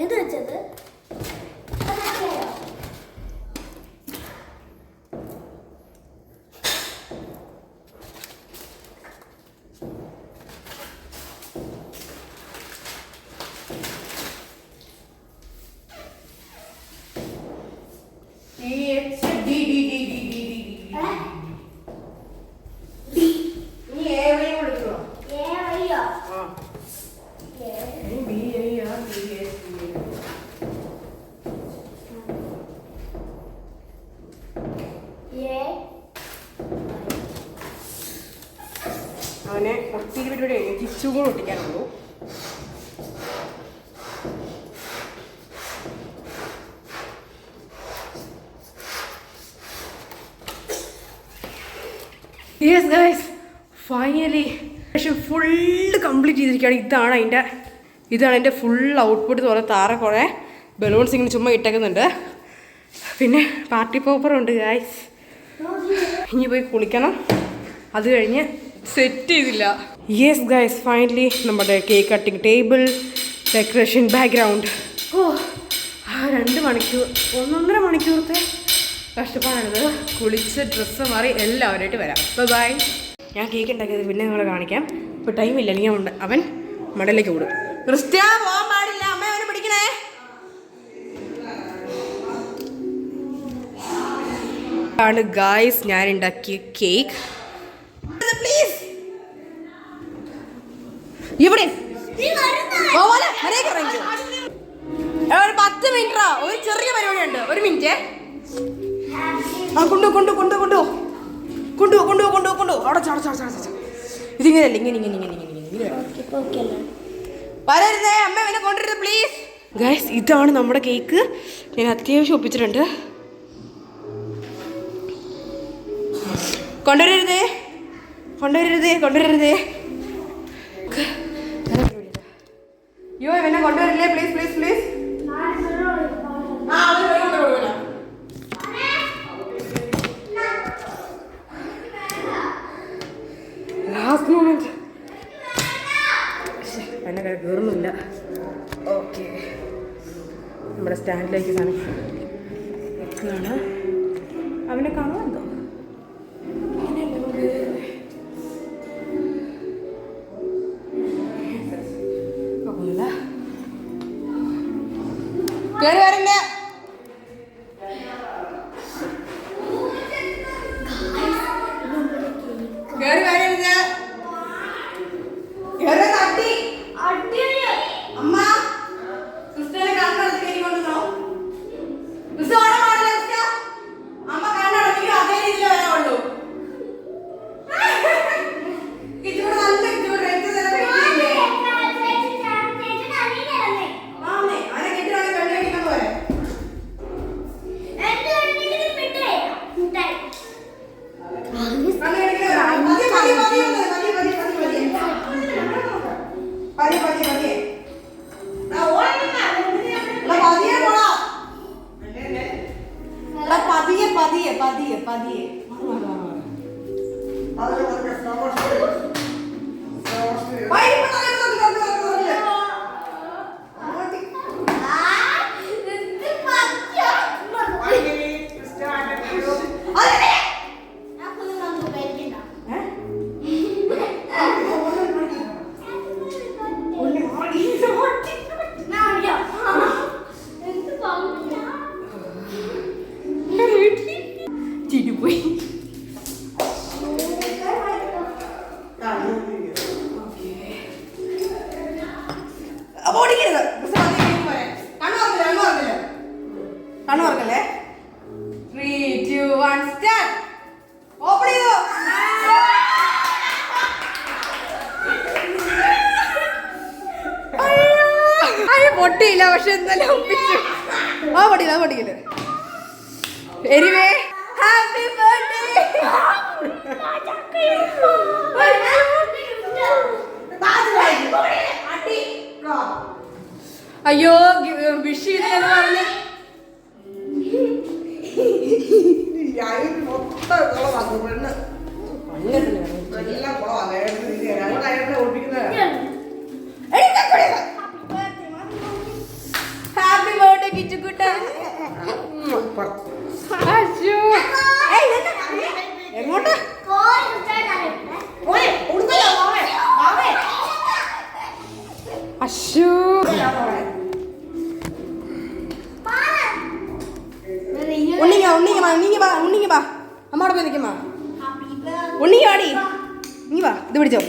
എന്ത് വെച്ചത് അവനെ ഒത്തിരി പരിപാടി കിച്ചു കൂടെ ഒട്ടിക്കാനുള്ളൂ. യെസ് ഗൈസ് ഫൈനലി പക്ഷെ ഫുള്ള് കംപ്ലീറ്റ് ചെയ്തിരിക്കുകയാണ്. ഇതാണ് എൻ്റെ ഫുൾ ഔട്ട്പുട്ട് എന്ന് പറയുന്നത്. താറ കുറേ ബലൂൺസ് ഇങ്ങനെ ചുമ്മാ ഇട്ടേക്കുന്നുണ്ട്. പിന്നെ പാർട്ടി പോപ്പറുണ്ട് ഗൈസ്. ഇനി പോയി കുളിക്കണം. അത് കഴിഞ്ഞ് സെറ്റ് ചെയ്തില്ല. യെസ് ഗൈസ് ഫൈനലി നമ്മുടെ cake cutting table decoration background. ഓ 2 മണിക്കൂർ 1.5 മണിക്കൂറത്തെ കഷ്ടപ്പാടാണിത്. കുളിച്ച് ഡ്രസ്സ് മാറി എല്ലാവരുമായിട്ട് വരാം. ബൈ. ഞാൻ കേക്ക് ഉണ്ടാക്കിയത് പിന്നെ നിങ്ങളെ കാണിക്കാം. ഇപ്പോൾ ടൈമില്ല, അല്ലെങ്കിൽ അവൻ മടലേക്ക് ഓടും. ക്രിസ്ത്യാ പോകാൻ പാടില്ല, അമ്മ അവനെ പിടിക്കണേ. ആണ് ഗായ്സ് ഞാൻ ഉണ്ടാക്കിയ കേക്ക്. പ്ലീസ് ഇവിടെ 10 മിനിറ്റാ. ഒരു ചെറിയ പരിപാടിയുണ്ട്. 1 മിനിറ്റ്. കൊണ്ടു ഇതിങ്ങനെയല്ല, ഇങ്ങനെ വരരുതേ അമ്മ, എന്നെ കൊണ്ടുവരുത് പ്ലീസ്. ഗൈസ് ഇതാണ് നമ്മുടെ കേക്ക്. ഞാൻ അത്യാവശ്യം ഒപ്പിച്ചിട്ടുണ്ട്. കൊണ്ടുവരരുതേ. അയ്യോ എന്നെ കൊണ്ടുവരില്ലേ പ്ലീസ്. ലാസ്റ്റ് മൊമെന്റ് എന്നെ കയറുന്നില്ല. ഓക്കെ, നമ്മുടെ സ്റ്റാൻഡിലേക്ക് സാധനം വെക്കുകയാണ്. അവനെ കാണുമെന്തോ കേറി വരണ്ടേ. കേറി വരരുത്. കേറി തട്ടി അമ്മ ക്രിസ്ത്യനെ കണ്ണടച്ച് കയറിക്കൊണ്ടോ. ക്രിസ്ത്യ ഓടാൻ പാടില്ല. ക്രിസ്ത്യ അമ്മ കണ്ണടച്ചിട്ട് അതേ രീതിയിൽ വരാവുള്ളൂ. കിച്ചൂടെ നല്ല കിച്ചൂടെ പതിയെ പോയി. കണ്ണു തുറക്കല്ലേ. 3, 2, 1 സ്റ്റാർട്ട്. ഓപ്പൺ ചെയ്തോ. പൊട്ടിയില്ല, പക്ഷെ എന്തായാലും ഒപ്പിച്ചു. പൊട്ടിക്കില്ല. Anyway happy birthday. അയ്യോ വിഷ് ചെയ്തെന്ന് പറഞ്ഞ് മൊത്തം ഉണ്ണി ഓടി നീ വാ ഇത് പിടിച്ചോ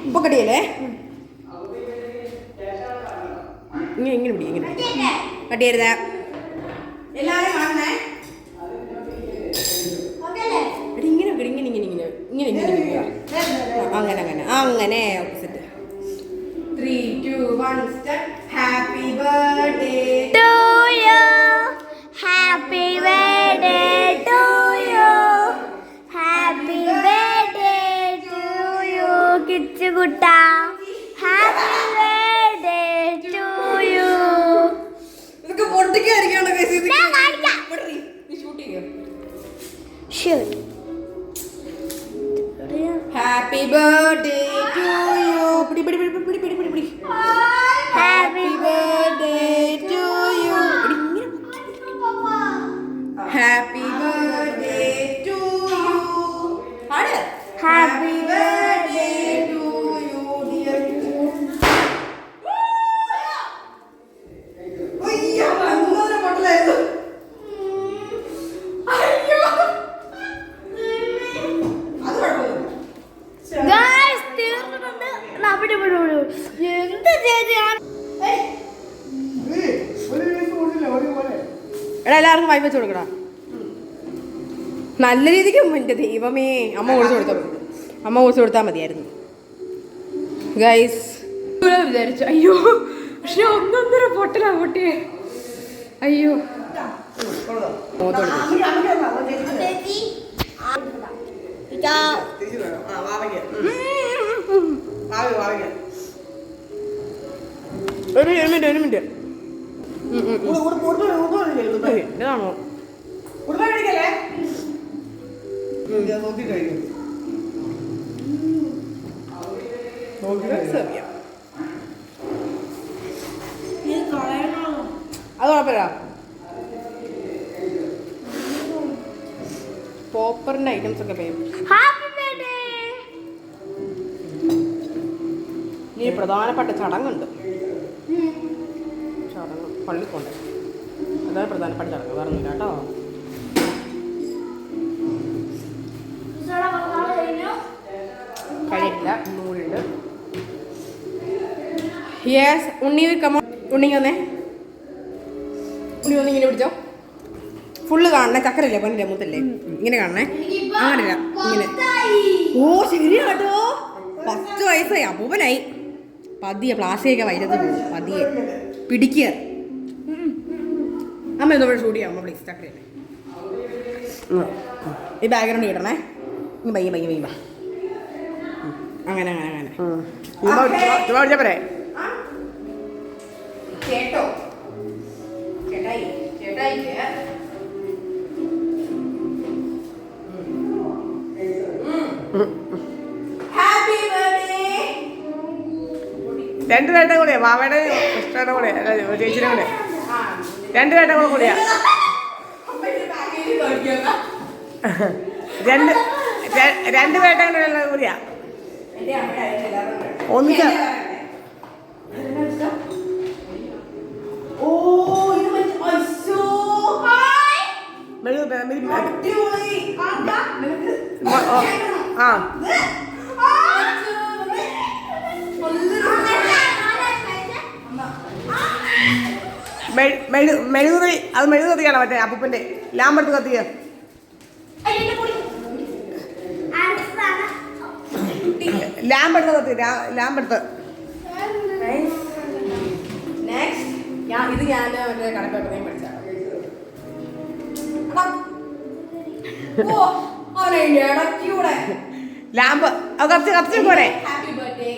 ഇപ്പൊ കടിയല്ലേ ഇങ്ങനെ പിടി ഇങ്ങനെ കട്ടിയരുത് എല്ലാരും കാണണേ ഇങ്ങനെ ഇങ്ങനെ ഇങ്ങനെ ഇങ്ങനെ ഇങ്ങനെ ഇങ്ങനെ അങ്ങനെ അങ്ങനെ അങ്ങനെ opposite 3, 2, 1 step. Happy birthday to you. Happy birthday to you. Happy birthday to you, കിച്ചുകുട്ടാ. Happy birthday to you. ഇതൊക്കെ പൊട്ടിക്കായിരിക്കാണോ ഗയ്സ് ഇത് ഞാൻ കാണിക്കാം. നീ ഷൂട്ട് ചെയ്യോ Shoot. Happy birthday to you. പിടി പിടി പിടി പിടി പിടി പിടി പിടി Happy birthday to you. Happy birthday to you. ആണ് Happy birthday to you dear. അയ്യോ അന്നൊരു പൊട്ടലായിരുന്നു. അയ്യോ അത് കുഴപ്പമില്ല. Guys, തീർന്നിട്ടുണ്ട്. അവിടെ എന്ത് ചെയ്താണ് എടാ എല്ലാവർക്കും വായ്പ വെച്ച് കൊടുക്കടാ നല്ല രീതിക്ക് എൻ്റെ ദൈവമേ അമ്മ കൊടുത്തു കൊടുത്താൽ മതിയായിരുന്നു ഗൈസ് വിചാരിച്ചു അയ്യോ പക്ഷെ ഒന്നൊന്നര പൊട്ടലാ പൊട്ടിയേ അയ്യോ ഒരു മിനിറ്റ് ഇതാണോ അത് കുഴപ്പമില്ല പോപ്പറിന്റെ ഐറ്റംസ് ഒക്കെ പേരും ഹാപ്പി ബർത്ത്ഡേ ഇനി പ്രധാനപ്പെട്ട ചടങ്ങുണ്ട് ചടങ്ങ് പള്ളിക്കൊണ്ട് അതാണ് പ്രധാനപ്പെട്ട ചടങ്ങ് വേറെ ഒന്നുമില്ല കേട്ടോ കഴിയില്ല ഒന്നുകൂടിയുണ്ട് യെസ് ഉണ്ണി ഉണ്ണി വന്നേ ഉണ്ണി വന്ന് ഇങ്ങനെ പിടിച്ചോ ഫുള്ള് കാണണേ ചക്കരല്ലേ പണില്ലേ മൂത്തല്ലേ ഇങ്ങനെ കാണണേ അങ്ങനെയല്ല ഇങ്ങനെ ഓ ശരിയാ കേട്ടോ 10 വയസ്സായി അപ്പൂപ്പനായി പതിയെ പ്ലാസ്റ്റിക്കൊക്കെ വൈരത്ത് പോകും പതിയെ പിടിക്കുക അമ്മ എന്തോ ഷൂട്ട് ചെയ്യാം അമ്മ പ്ലീസ് ചക്കരല്ലേ ഈ ബാക്ക്ഗ്രൗണ്ട് കിട്ടണേ ഇനി പയ്യ പയ്യ പയ്യ അങ്ങനെ അങ്ങനെ അങ്ങനെ പോരെ കേട്ടോ ചേട്ടായി ചേട്ടായി ഹാപ്പി ബർത്ത്ഡേ രണ്ട് ചേട്ടൻ കൂടെയാ മാമയുടെ ഇഷ്ടയുടെ കൂടെ ചേച്ചിയുടെ കൂടെ രണ്ട് ചേട്ടൻ കൂടെയാ രണ്ട് പേട്ടങ്ങളുടെ കൂടിയാ ഒന്നിച്ച ആ മെഴുകുതി അത് മെഴുകു കത്തിക്കാണോ മറ്റേ അപ്പൂപ്പൻ്റെ ലാമ്പെടുത്ത് കത്തിക്കുക ലാമ്പെടുത്ത് കത്തി ലാമ്പെടുത്ത് ഇത് ഞാൻ മറ്റേ കടപ്പേപ്പറേയും പഠിച്ചാണ് ഇടയ്ക്കൂടെ ലാമ്പ് അത് കത്തി കത്തി പോലെ ഹാപ്പി ബർത്ത്ഡേ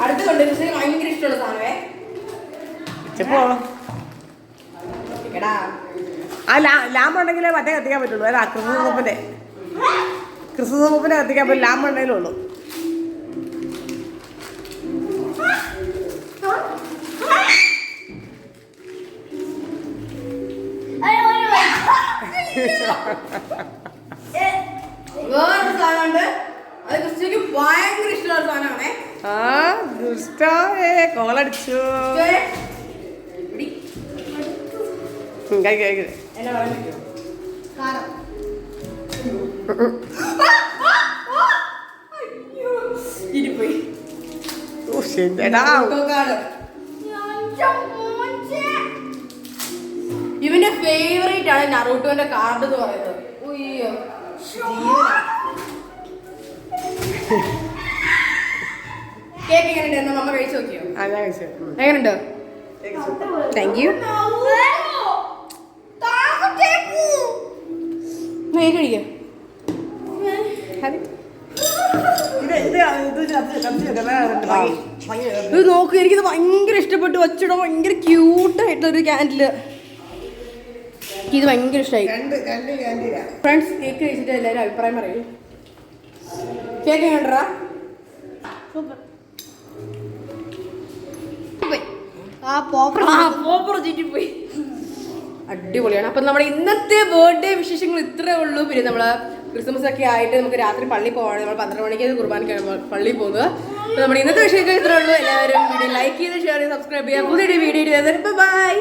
അടുത്ത് കൊണ്ട് ഭയങ്കര ഇഷ്ടമുള്ള സാധനമേ ചെപ്പോ എടാ ആ ലാമ്പുണ്ടെങ്കിലേ മറ്റേ കത്തിക്കാൻ പറ്റുള്ളൂ അല്ല ക്രിസ്മസ് മൂപ്പിനെ കത്തിക്കാൻ പറ്റും ലാമ്പുണ്ടെങ്കിലേ ഉള്ളൂ വേറൊരു സാധനമുണ്ട് അത് ക്രിസ്റ്റിക്ക് ഭയങ്കര ഇഷ്ടമുള്ള സാധനമാണേ ആ ദുഷ്ടേ കോളടിച്ചു എന്നാ പറയാൻ പറ്റുമോ ഇരിപ്പോയി ഓ ശരിടാ. ഇവന്റെ ഫേവറേറ്റ് ആണ് നറൂട്ടോന്റെ കാർഡ് എന്ന് പറയുന്നത്. ഉയ്യോ. കേക്ക് എങ്ങനെയുണ്ട്? നമ്മ കഴിച്ചു നോക്കിയോ? ആ ഞാൻ കഴിച്ചു. എങ്ങനെയുണ്ട്? Thank you. കഴിക്കാം. ഇത് നോക്ക്, എനിക്കിത് ഭയങ്കര ഇഷ്ടപ്പെട്ടു. വച്ചിട ഭയങ്കര ക്യൂട്ടായിട്ടുള്ളൊരു ക്യാൻഡില്. ഇത് ഭയങ്കര ഇഷ്ടമായി. ഫ്രണ്ട്സ്, കേക്ക് കഴിച്ചിട്ട് എല്ലാവരും അഭിപ്രായം പറയൂ. കേക്ക് എങ്ങനെയുണ്ടാ? പോയി. അടിപൊളിയാണ്. അപ്പം നമ്മുടെ ഇന്നത്തെ ബർത്ത്ഡേ വിശേഷങ്ങൾ ഇത്രേ ഉള്ളൂ. പിന്നെ നമ്മൾ ക്രിസ്മസ് ഒക്കെ ആയിട്ട് നമുക്ക് രാത്രി പള്ളിയിൽ പോവാണ്. നമ്മൾ 12 മണിക്ക് കുർബാനയ്ക്കാണ് പള്ളിയിൽ പോകുന്നത്. അപ്പോൾ നമ്മുടെ ഇന്നത്തെ വിഷയങ്ങൾ ഇത്രേ ഉള്ളൂ. എല്ലാവരും വീഡിയോ ലൈക്ക് ചെയ്ത് ഷെയർ ചെയ്ത് സബ്സ്ക്രൈബ് ചെയ്യുക. പുതിയൊരു വീഡിയോ ബൈ.